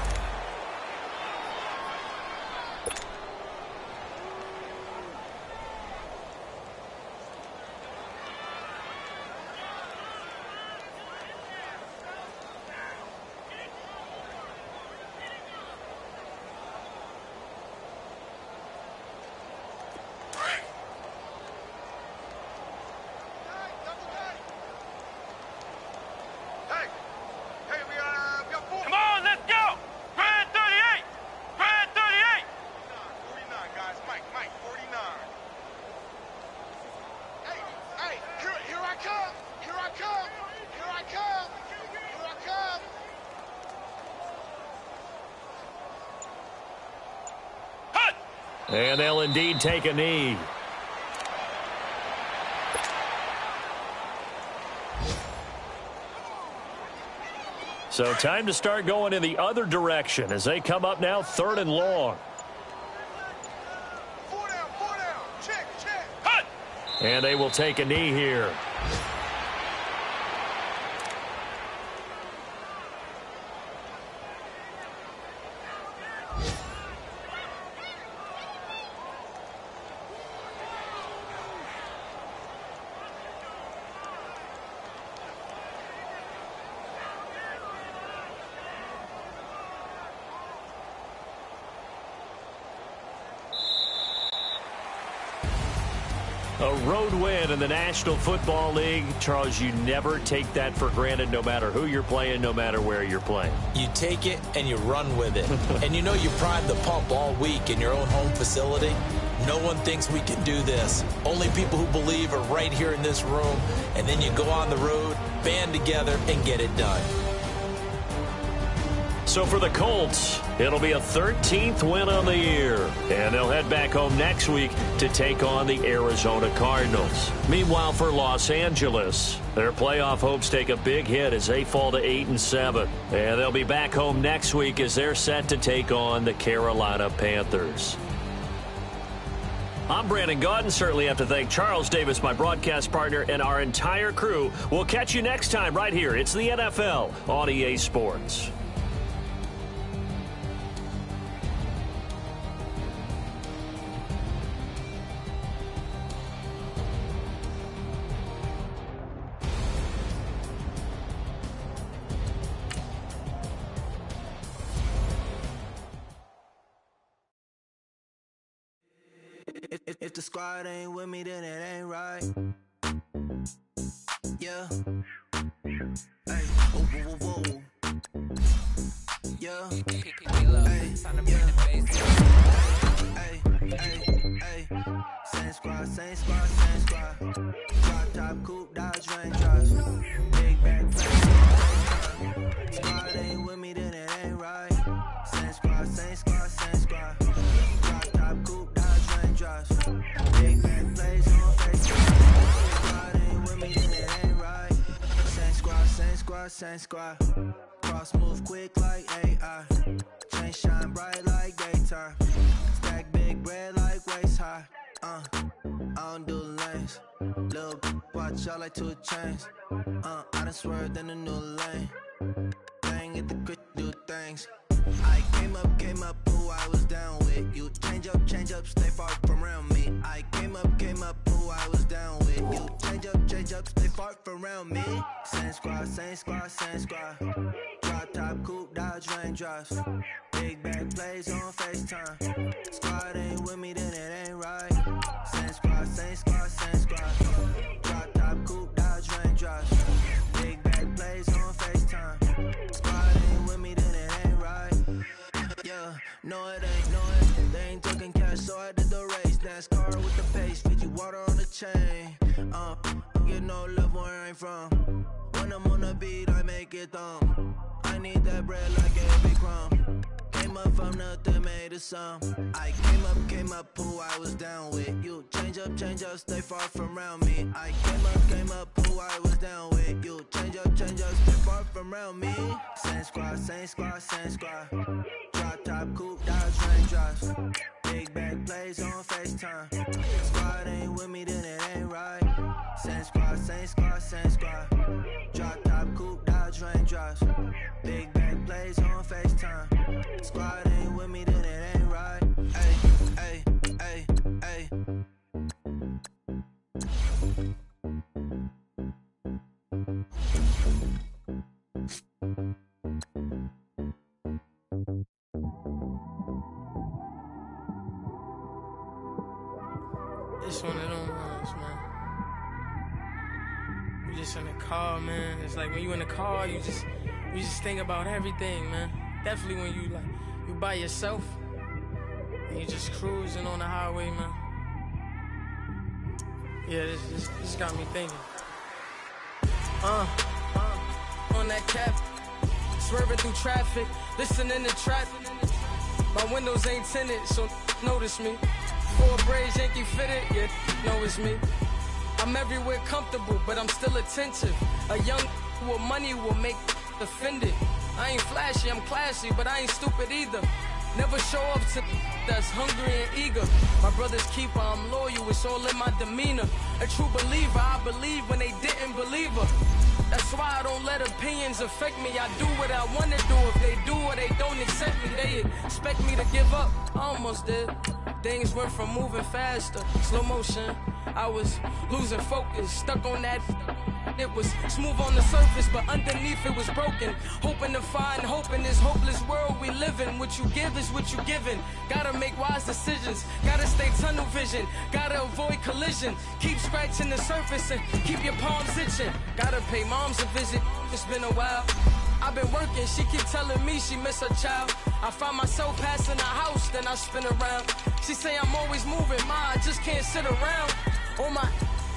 And they'll indeed take a knee. So time to start going in the other direction as they come up now 3rd and long. 4 down, 4 down. Check, check. Hut! And they will take a knee here. A road win in the National Football League. Charles, you never take that for granted no matter who you're playing, no matter where you're playing. You take it and you run with it. And you know you primed the pump all week in your own home facility. No one thinks we can do this. Only people who believe are right here in this room. And then you go on the road, band together, and get it done. So for the Colts, it'll be a 13th win on the year. And they'll head back home next week to take on the Arizona Cardinals. Meanwhile, for Los Angeles, their playoff hopes take a big hit as they fall to 8-7. And they'll be back home next week as they're set to take on the Carolina Panthers. I'm Brandon Gaudin. Certainly have to thank Charles Davis, my broadcast partner, and our entire crew. We'll catch you next time right here. It's the NFL on EA Sports. If the squad ain't with me, then it ain't right. Yeah. Hey, whoa, whoa, whoa, whoa. Yeah. Hey, yeah. Hey. Same squad, same squad, same squad. Drop top, coupe, Dodge, Range drives. Big bag, squad ain't with me, then it ain't right. Same squad, same squad, same squad. Drop top, coupe, Dodge, Range drives. Big bag plays on Facebook. Squad ain't with me, then it ain't right. Same squad, same squad, same squad. Cross move quick like AI. Chain shine bright like daytime. Stack big bread like waist high. I don't do lanes. Little watch out like 2 chains. I done swerved in a new lane. Bang at the crit, do things. I came up, who I was down with. You change up, stay far from around me. I came up, who I was down with. You change up, stay far from around me. Same squad, same squad, same squad. Drop top, coupe, Dodge, Range drives. Big bag plays on FaceTime. Squad ain't with me, then it ain't right. Same squad, same squad, same squad. Drop top, coupe, Dodge, Range drives. Big bag plays on FaceTime. Squad ain't with me, then it ain't right. Yeah, no it ain't, They ain't talking cash, so I did the race. NASCAR with the pace, Fiji water on the chain. Get no love where I ain't from. When I'm on the beat, I make it thumb. I need that bread like every crumb. Came up from nothing, made a sum. I came up, who I was down with. You change up, stay far from around me. I came up, who I was down with. You change up, stay far from around me. Same squad, same squad, same squad. Drop top, coupe, Dodge, Range drives. Big bag plays on FaceTime. Squad ain't with me, then it ain't right. Same squad, same squad, same squad. Drop top, coupe, Dodge, Range drives. Big bag plays on FaceTime. Squad ain't with me, then it ain't right. Ay. It's one of them ones, man. You just in the car, man. It's like when you in the car, you just think about everything, man. Definitely when you by yourself and you just cruising on the highway, man. Yeah, this got me thinking. On that cap, swerving through traffic, listening to traffic. My windows ain't tinted, so notice me. Four braids, Yankee fitted, yeah, know it's me. I'm everywhere comfortable, but I'm still attentive. A young with money will make offended. I ain't flashy, I'm classy, but I ain't stupid either. Never show up to that's hungry and eager. My brother's keeper, I'm loyal, it's all in my demeanor. A true believer, I believe when they didn't believe her. That's why I don't let opinions affect me. I do what I want to do. If they do or they don't accept me, they expect me to give up. I almost did. Things went from moving faster, slow motion. I was losing focus, stuck on that. It was smooth on the surface, but underneath it was broken. Hoping to find hope in this hopeless world we live in. What you give is what you given. Gotta make wise decisions. Gotta stay tunnel vision. Gotta avoid collision. Keep scratching the surface and keep your palms itching. Gotta pay moms a visit. It's been a while. I've been working, she keep telling me she miss her child. I find myself passing the house, then I spin around. She say I'm always moving, ma, I just can't sit around. Oh my,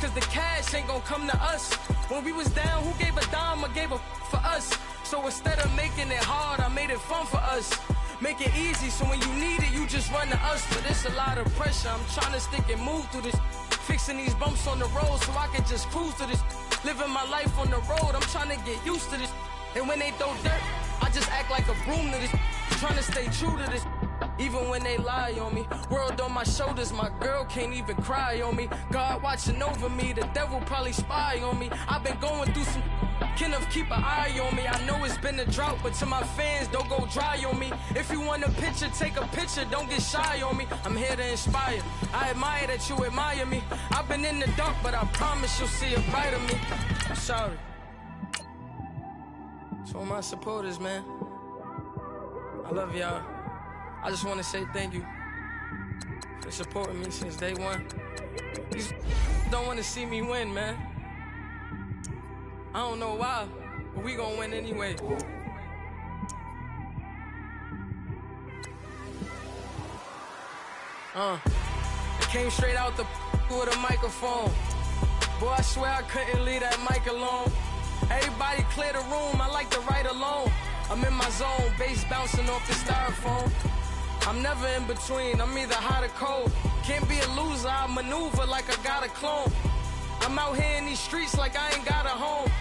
cause the cash ain't gonna come to us. When we was down, who gave a dime or gave a for us? So instead of making it hard, I made it fun for us. Make it easy, so when you need it, you just run to us. But it's a lot of pressure, I'm trying to stick and move through this. Fixing these bumps on the road so I can just cruise to this. Living my life on the road, I'm trying to get used to this. And when they throw dirt, I just act like a broom to this. Trying to stay true to this. Even when they lie on me. World on my shoulders, my girl can't even cry on me. God watching over me, the devil probably spy on me. I've been going through some Kenneth, keep an eye on me. I know it's been a drought, but to my fans, don't go dry on me. If you want a picture, take a picture, don't get shy on me. I'm here to inspire. I admire that you admire me. I've been in the dark, but I promise you'll see a bright of me. I'm sorry. To all my supporters, man, I love y'all. I just want to say thank you for supporting me since day one. These don't want to see me win, man. I don't know why, but we gonna win anyway. It came straight out the with a microphone. Boy, I swear I couldn't leave that mic alone. Everybody clear the room, I like to write alone. I'm in my zone, bass bouncing off the styrofoam. I'm never in between, I'm either hot or cold. Can't be a loser, I maneuver like I got a clone. I'm out here in these streets like I ain't got a home.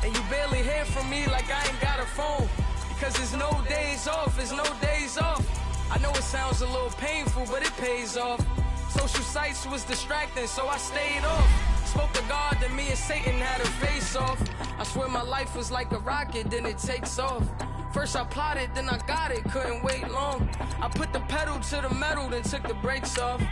And you barely hear from me like I ain't got a phone. Because there's no days off, there's no days off. I know it sounds a little painful, but it pays off. Social sites was distracting, so I stayed off. Spoke to God, then me and Satan had a face off. I swear my life was like a rocket, then it takes off. First I plotted, then I got it, couldn't wait long. I put the pedal to the metal, then took the brakes off.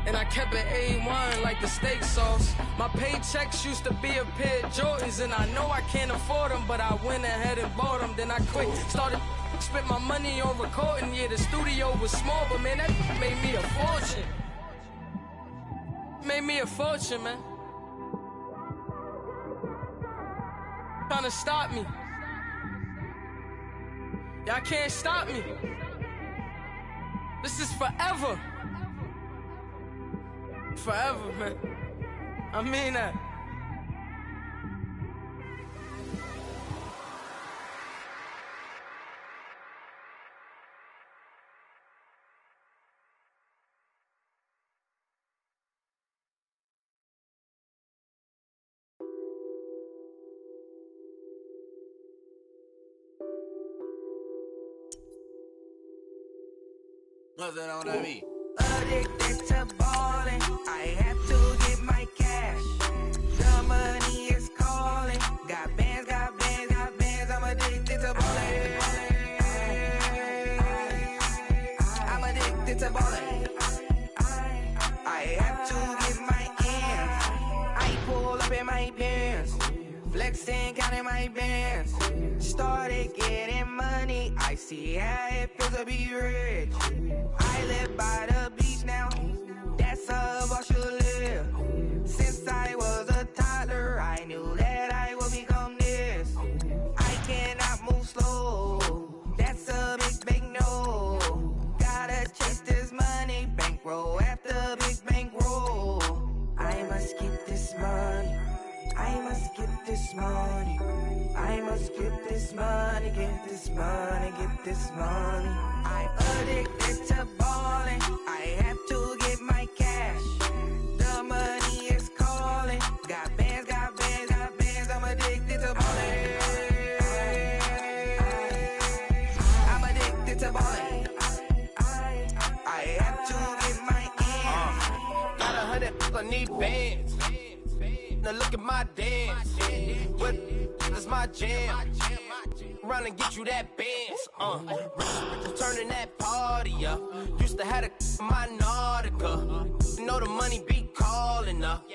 And I kept it A1 like the steak sauce. My paychecks used to be a pair of Jordans, and I know I can't afford them, but I went ahead and bought them. Then I quit, started spent my money on recording. Yeah, the studio was small, but man, that made me a fortune. Made me a fortune, man. Trying to stop me. Y'all can't stop me. This is forever. Forever, man. I mean that. Nothing on that beat. Addicted to ballin', I have to get my cash. The money is calling. Got bands, got bands, got bands. I'm addicted to ballin'. I'm addicted to ballin'. I have to get my ends. I pull up in my pants, flexing, counting my bands. Started getting money, I see how it feels to be rich. I live by the beach now, that's how I should live. Since I was a toddler, I knew that I would become this. I cannot move slow, that's a big no. Gotta chase this money, bankroll after big bankroll. I must get this money, I must get this money, I must must get this money, get this money, get this money. I'm addicted to balling. I have to get my cash. The money is calling. Got bands, got bands, got bands. I'm addicted to balling. I'm addicted to balling. I have to get my ends. Got 100, I need bands. Now look at my dance. What is my jam? Run and get you that bands. Turning that party up. Used to have a my Nautica. You know the money be calling up.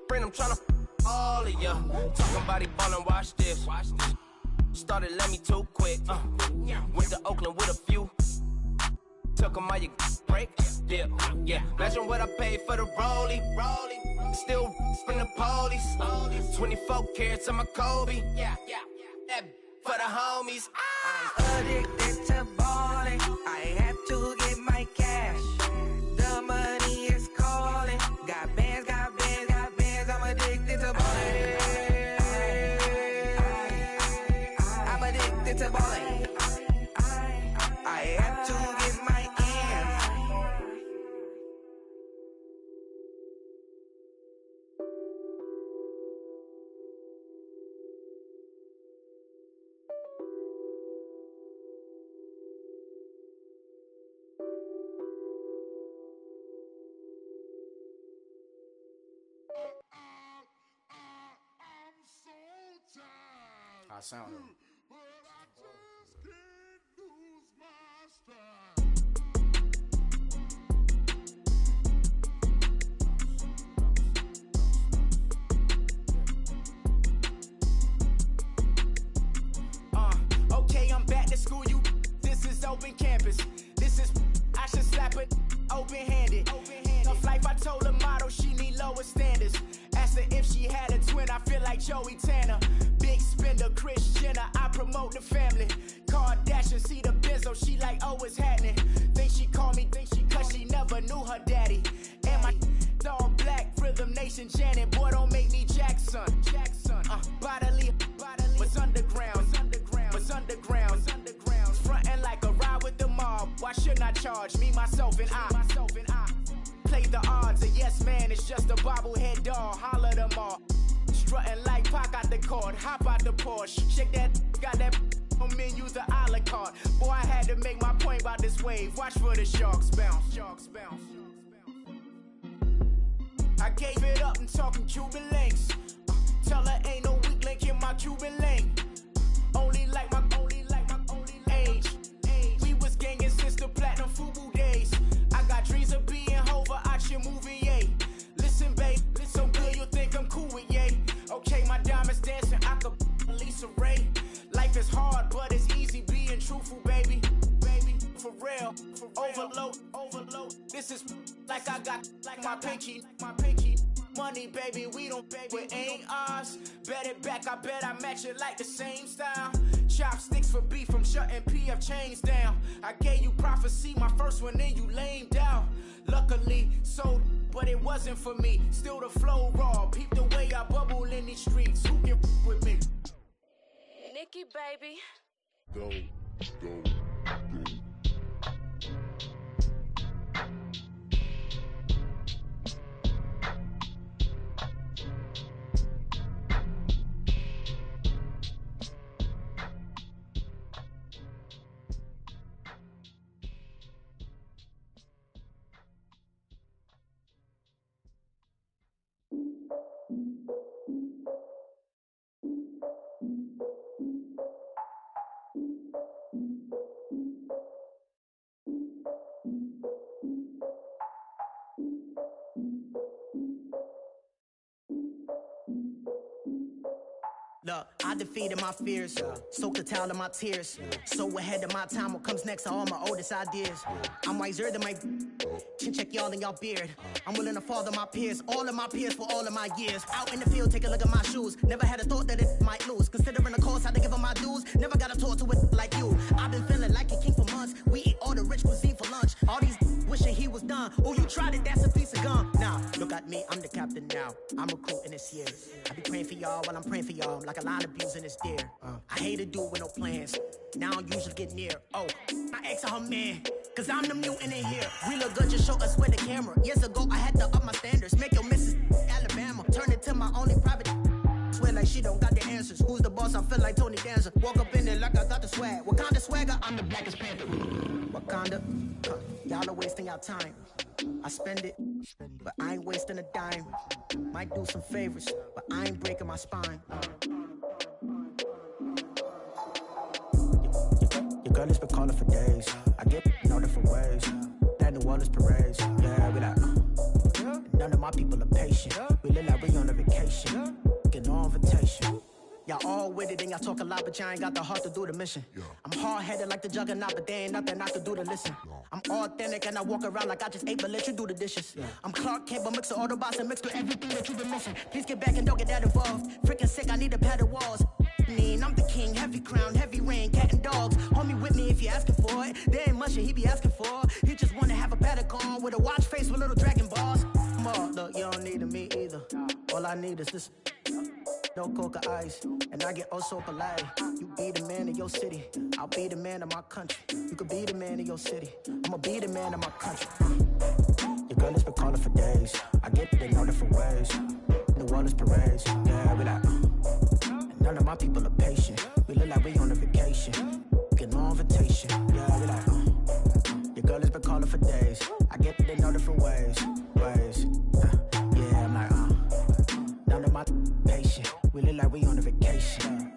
Friend, I'm tryna all of ya. Talking about he ballin', watch this. Started let me too quick. Went to Oakland with a few. Took 'em all you break. Yeah. Imagine what I paid for the rollie. Still spin the police. 24 carats on my Kobe. That for the homies. I'm addicted to balling. I have to get my cash. The money is calling. Got bands, got bands, got bands. I'm addicted to balling. I'm addicted to balling. I have to get my ends. I sound it. Okay, I'm back to school, you. This is open campus. This is, I should slap it open-handed. Tough life, I told her motto, she need lower standards. Asked her if she had a twin, I feel like Joey Tanner. Big spender, Kris Jenner, I promote the family. Kardashian, see the benzo, she like, oh, it's happening. Think she called me, cause she never knew her daddy. And my all black, Rhythm Nation, Janet, boy, don't make me Jackson. Bodily, was underground. Frontin' like a ride with the mob. Why shouldn't I charge me, myself, and I? Play the odds, a yes man is just a bobblehead doll. Holler them all. Strutting like Pac out the court, hop out the Porsche. Shake that, got that on menu, the a la carte. Boy, I had to make my point about this wave. Watch for the sharks bounce. I gave it up and talking Cuban links. Tell her ain't no weak link in my Cuban link. Only like my age. We was gangin' since the platinum FUBU days. I got dreams of being Hova out your movie, yay. Listen, babe, so good you think I'm cool with yay. Okay, my diamonds dancing, I could Lisa Ray. Life is hard, but it's easy being truthful, baby. For real, overload. This is like I got like my pinky. Money, baby, we don't pay, but ain't ours. Bet it back, I bet I match it like the same style. Chopsticks for beef, from shutting PF chains down. I gave you prophecy, my first one, then you lamed out. Luckily, sold, but it wasn't for me. Still the flow raw, peep the way I bubble in these streets. Who can with me? Nikki, baby. Go. Look, I defeated my fears, soaked a towel in my tears. So ahead of my time, what comes next are all my oldest ideas. I'm wiser than my chin check y'all in y'all beard. I'm willing to father my peers, all of my peers for all of my years. Out in the field, take a look at my shoes. Never had a thought that it might lose. Considering the cost, I had to give them my dues. Never got a talk to it like you. I've been feeling like a king for months. We eat all the rich cuisine for lunch. All these with wishing he was done. Oh, you tried it, that's a piece of gum. Nah, look at me, I'm the captain now. I'm recruiting this year. I be praying for y'all while I'm praying for y'all. I'm like a line abusing this deer. I hate a dude with no plans. Now I don't usually get near. Oh, my ex and her man. Cause I'm the mutant in here. We look good, just show us where the camera. Years ago, I had to up my standards. Make your missus Alabama. Turn it to my only private. Swear like she don't got the answers. Who's the boss? I feel like Tony Danza. Walk up in there like I got the swag. Wakanda swagger, I'm the blackest panther. Wakanda, y'all are wasting your time. I spend it, but I ain't wasting a dime. Might do some favors, but I ain't breaking my spine. Your girl has been calling for days. I get no different ways. That New Orleans parades. Yeah, we like, none of my people are patient. We look like we on a vacation. Get no invitation. Y'all all with it and y'all talk a lot, but y'all ain't got the heart to do the mission. I'm hard-headed like the juggernaut, but there ain't nothing I can do to listen. I'm authentic and I walk around like I just ate, but let you do the dishes. I'm Clark Kent, but mix the Autobots and mix with everything that you've been missing. Please get back and don't get that involved. Freaking sick, I need a padded walls. I'm the king, heavy crown, heavy rain, cat and dogs. Homie with me if you're asking for it. There ain't much that he be asking for. He just wanna have a paddock on with a watch face with little dragon balls. Look, you don't need me either. All I need is this. No coca ice, and I get oh so polite. You be the man of your city, I'll be the man of my country. You could be the man of your city, I'ma be the man of my country. Your girl has been calling for days. I get they know different ways. New Orleans parades, yeah, we like. None of my people are patient. We look like we on a vacation. Get no invitation, yeah, we like. Your girl has been calling for days. I get they know different ways. Yeah, I'm like, none of my patient. We look like we on a vacation.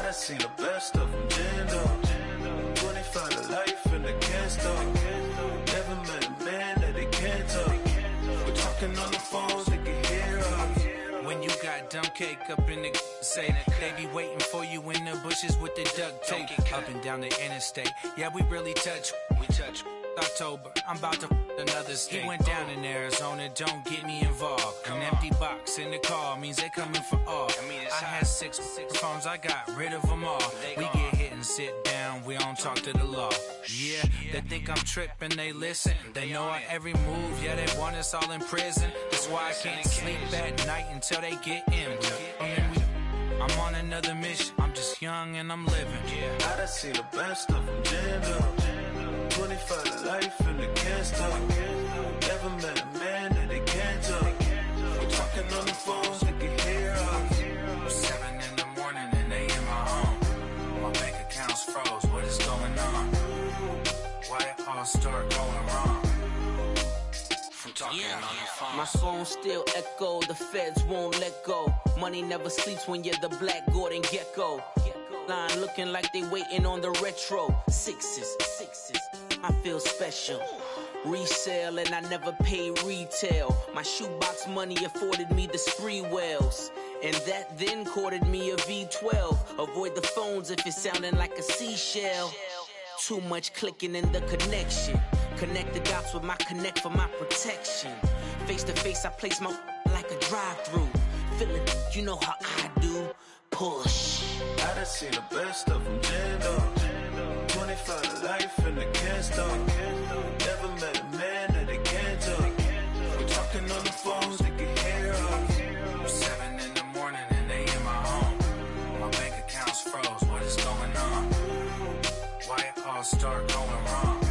I seen the best of them jammed up. 25 to life and they can't stop. Never met a man that they can't talk. We're talking on the phones, they can hear us. When you got dumb cake up in the say that they be waiting for you in the bushes with the duct tape up and down the interstate. Yeah, we really touch. We touch. October, I'm about to another state. He went down in Arizona, don't get me involved. An empty box in the car means they coming for all. I had six phones, I got rid of them all. We get hit and sit down, we don't talk to the law. Yeah, they think I'm tripping, they listen. They know our every move, yeah, they want us all in prison. That's why I can't sleep at night until they get in. I'm on another mission, I'm just young and I'm living. I done seen the best of them jammed up. 25 to life and they can't stop. Never met a man that they can't talk. We're talking on the phones, they can hear us. 7 in the morning and they in my home. My bank account's froze, what is going on? Why it all start going wrong? From talking on the phone. My phone still echo, the feds won't let go. Money never sleeps when you're the black Gordon Gecko. Line looking like they waiting on the retro. Sixes, I feel special. Resale and I never pay retail. My shoebox money afforded me the spree wells. And that then courted me a V12. Avoid the phones if it's sounding like a seashell. Too much clicking in the connection. Connect the dots with my connect for my protection. Face to face I place my like a drive-through. Feeling, you know how I do. Push. I done seen the best of them jammed up. 25 to life and they can't stop. Never met a man that they can't talk. We're talking on the phones, they can hear us. 7 in the morning and they in my home. My bank account's froze, what is going on? Why it all start going wrong?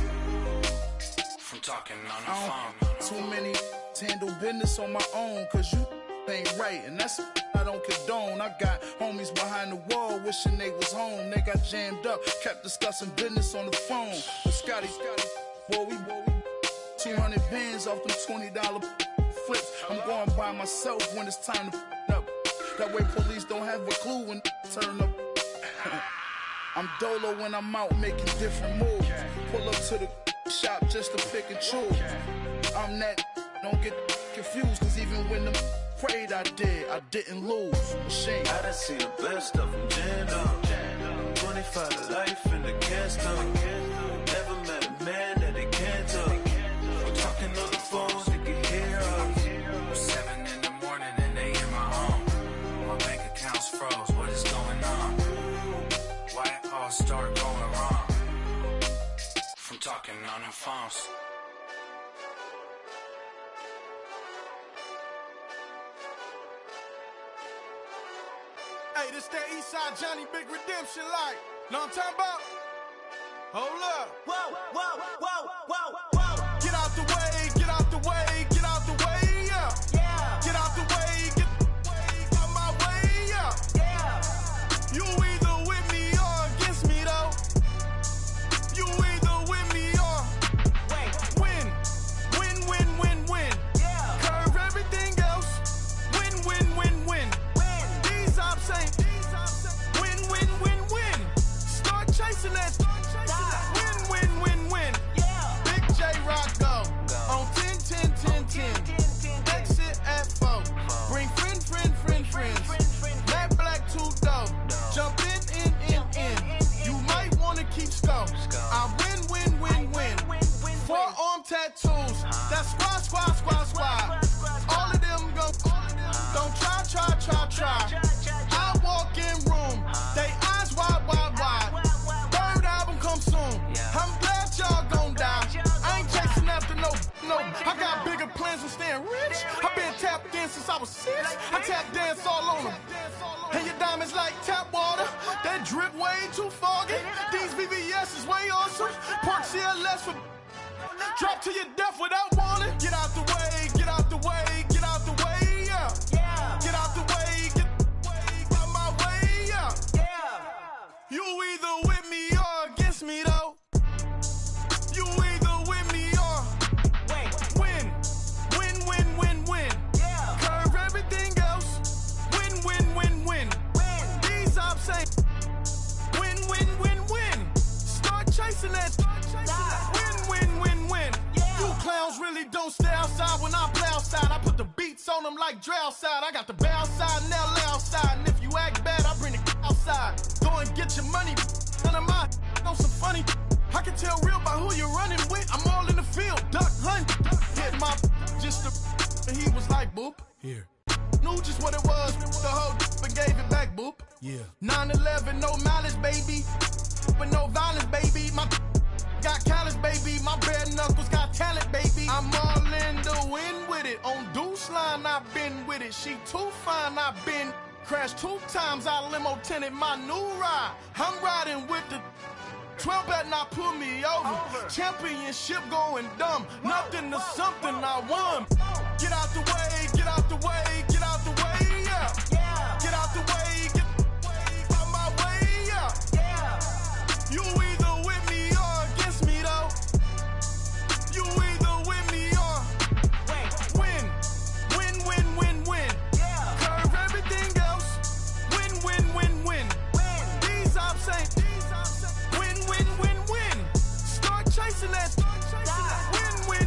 From talking on the phone. Too many handle business on my own, cause you ain't right, and that's I don't condone. I got homies behind the wall wishing they was home. They got jammed up, kept discussing business on the phone. But Scotty, boy, we 200 bands off them $20 flips. I'm going by myself when it's time to up. That way police don't have a clue when turn up. I'm dolo when I'm out making different moves. Pull up to the shop just to pick and choose. I'm that, don't get confused, cause even when them prayed I didn't lose. Machine. I done seen the best of them jammed up. 25 to life in the cast up. Never met a man that they can't talk. We're talking on the phones, they can hear us. 7 in the morning and they in my home. My bank account's froze, what is going on? Why it all start going wrong? From talking on the phones. Hey, this that Eastside Johnny Big Redemption like. Know what I'm talking about? Hold up. Whoa, whoa, whoa, whoa, whoa. Get out the way, get out the way, get out the way, yeah. Yeah. Get out the way, get out my way, yeah. Yeah. You either with me or against me, though. You either with me or win. Win, win, win, win. Yeah. Curve everything else. Win, win, win, win. These ops ain't. Win, win, win, win. Start chasing that. Win, win, win, win. Yeah. Big J Rock go. On 10, 10, 10, 10. Exit at 4. Bring friends. Matt Black 2 dope. Jump in. You might wanna keep scope. I win. Forearm tattoos. That's squad. All of them go. Don't try. I walk in room. They eyes wide. Third album come soon. I'm glad y'all gon' die. I ain't chasing after no. I got bigger plans than staying rich. I've been tapped in since I was 6. I tap dance all on them. And your diamonds like tap water. That drip way too foggy. These VVS is way awesome. Park CLS for. Drop to your death without warning. Get out the way, yeah. Get out the way, get out my way, yeah. You either with me or against me, though. You either with me or win. Curve everything else. Win. These ops ain't. Win. Start chasing that. Win. You clowns really don't stay outside when I play outside. I put the beats on them like Dre outside. I got the bow side and they'll lay outside. And if you act bad, I bring the outside. Go and get your money. None of my know some funny. I can tell real by who you're running with. I'm all in the field, duck hunt. Hit my just and he was like, boop. Here. Knew just what it was. The whole and gave it back, boop. Yeah. 9/11, no malice, baby. But no violence, baby. My got callous, baby. My bare knuckles got talent, baby. I'm all in the wind with it. On Deuce line, I've been with it. She too fine, I've been crashed 2 times. I limo tinted my new ride. I'm riding with the 12 better not pull me over. Championship going dumb. Nothing to something I won. Get out the way, yeah. Get out the way, get out my way, yeah. You either with me or against me, though. You either with me or win. Curve everything else. Win. These ops ain't. Win. Start chasing that. Win.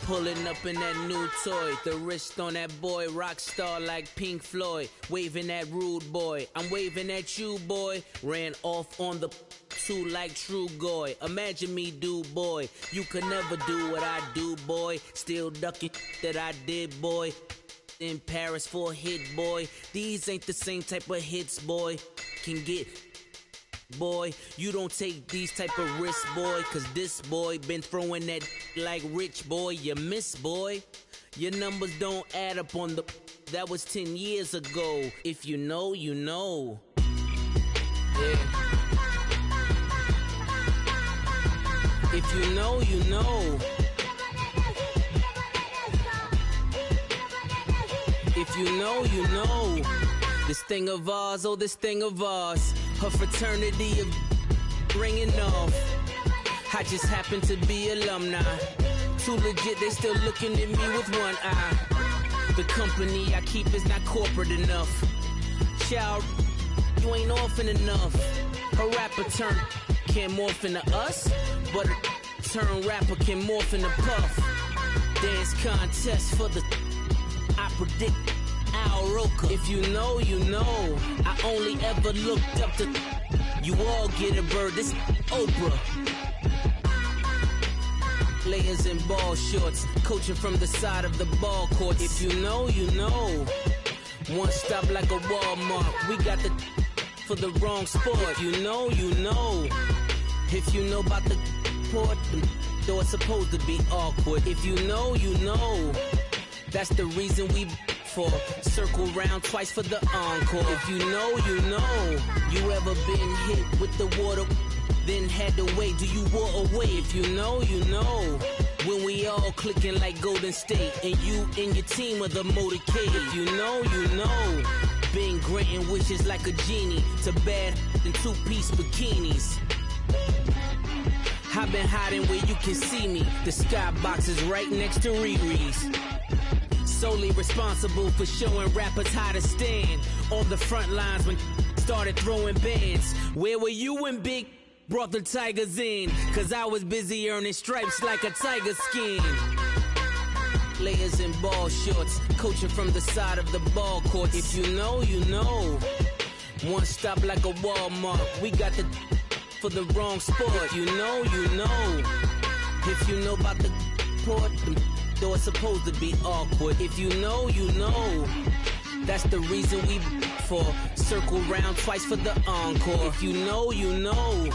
Pulling up in that new toy, the wrist on that boy, rock star like Pink Floyd, waving at rude boy, I'm waving at you boy, ran off on the too like true goy, imagine me do boy, you could never do what I do boy, still ducking that I did boy, in Paris for a hit boy, these ain't the same type of hits boy, can get boy, you don't take these type of risks, boy, cause this boy been throwing that like rich boy, you miss, boy. Your numbers don't add up on the, that was 10 years ago. If you know, you know. Yeah. If you know, you know. If you know, you know. This thing of ours, oh, this thing of ours. Her fraternity of ringing off. I just happen to be alumni. Too legit, they still looking at me with one eye. The company I keep is not corporate enough. Child, you ain't orphan enough. A rapper turn can't morph into us, but a turn rapper can morph into Puff. Dance contest for the I predict Al Roker. If you know, you know. I only ever looked up to you all get a bird. This Oprah. Layers in ball shorts, coaching from the side of the ball court. If you know, you know. One stop like a Walmart. We got the for the wrong sport. If you know, you know. If you know about the port, though it's supposed to be awkward. If you know, you know. That's the reason we for circle round twice for the encore. If you know, you know. You ever been hit with the water, then had to wait? Do you walk away? If you know, you know. When we all clicking like Golden State, and you and your team are the motorcade. If you know, you know. Been granting wishes like a genie to bad in two-piece bikinis. I've been hiding where you can see me. The skybox is right next to Riri's. Solely responsible for showing rappers how to stand on the front lines when started throwing bands. Where were you when Big brought the Tigers in? Cause I was busy earning stripes like a tiger skin. Layers in ball shorts, coaching from the side of the ball court. If you know, you know. One stop like a Walmart. We got the for the wrong sport. If you know, you know. If you know about the port, though it's supposed to be awkward. If you know, you know. That's the reason we for circle round twice for the encore. If you know, you know.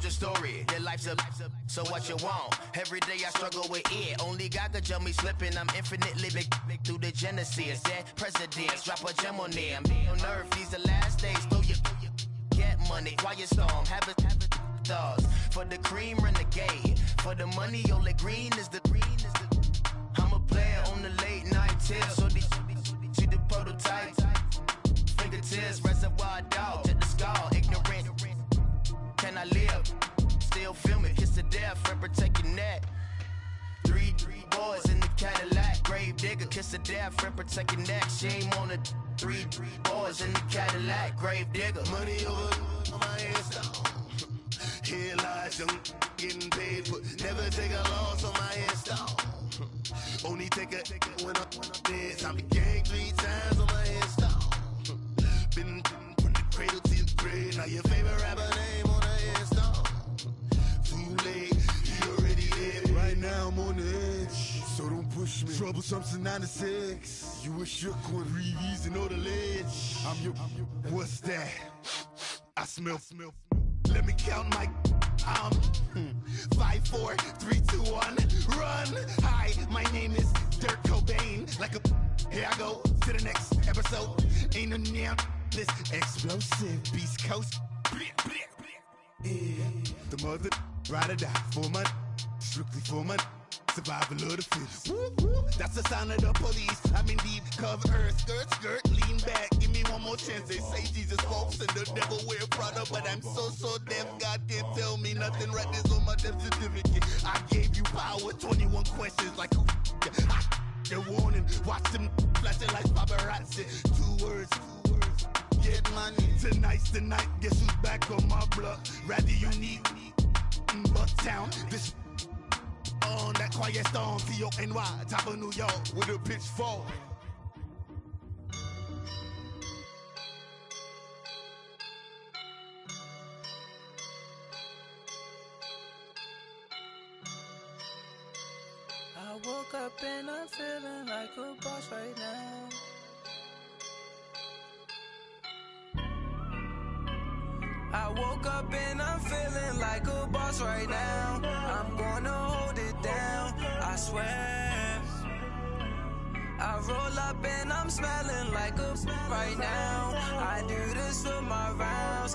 told your story. Your life's a so what you want? Every day I struggle with it. Only God could jump me slipping. I'm infinitely big through the Genesis. Dead presidents, drop a gem on them. On earth, these the last days. Throw your get money, quiet storm, have it thoughts. For the cream renegade, for the money, only green is the. I'm a player on the late night tip. So these the prototype. Fingertips, reservoir dog, check the skull, ignorant. Can I live? Still film it, kiss to death, friend, protect your neck. Three boys in the Cadillac, grave digger, kiss to death, friend, protect your neck. Shame on the three boys in the Cadillac, grave digger. Money over my headstone. Here lies young, getting paid, but never take a loss on my headstone. Only take a when I'm dead. Time to gang 3 times on my headstone. Been from the cradle to the grave. Now your favorite rapper name on the headstone. Too late, you already dead. Right now I'm on the edge, so don't push me. Troublesome to 96. You a shook one, breathe and know the ledge. I'm your. What's that? I smell. Let me count my. 5, 4, 3, 2, 1, run. Hi, my name is Dirk Cobain. Like a. Here I go to the next episode. Ain't no damn this explosive Beast Coast. Yeah. The mother ride or die for my. Strictly for my. Survival of the fittest. That's the sound of the police. I'm in deep cover earth. Skirt, lean back. Give me one more chance. They say Jesus walks and the devil wear Prada, but I'm so deaf. God can't tell me nothing. Right this on my death certificate. I gave you power. 21 questions like who? The warning. Watch them flashing like paparazzi. 2 words. Get money. Tonight's the night. Guess who's back on my block? Rather unique. Bucktown. This. On that quiet storm, T-O-N-Y, top of New York, with a pitchfork. I woke up and I'm feeling like a boss right now. I woke up and I'm feeling like a boss right now. I'm gonna hold it down, I swear. I roll up and I'm smelling like a right now. I do this for my rounds.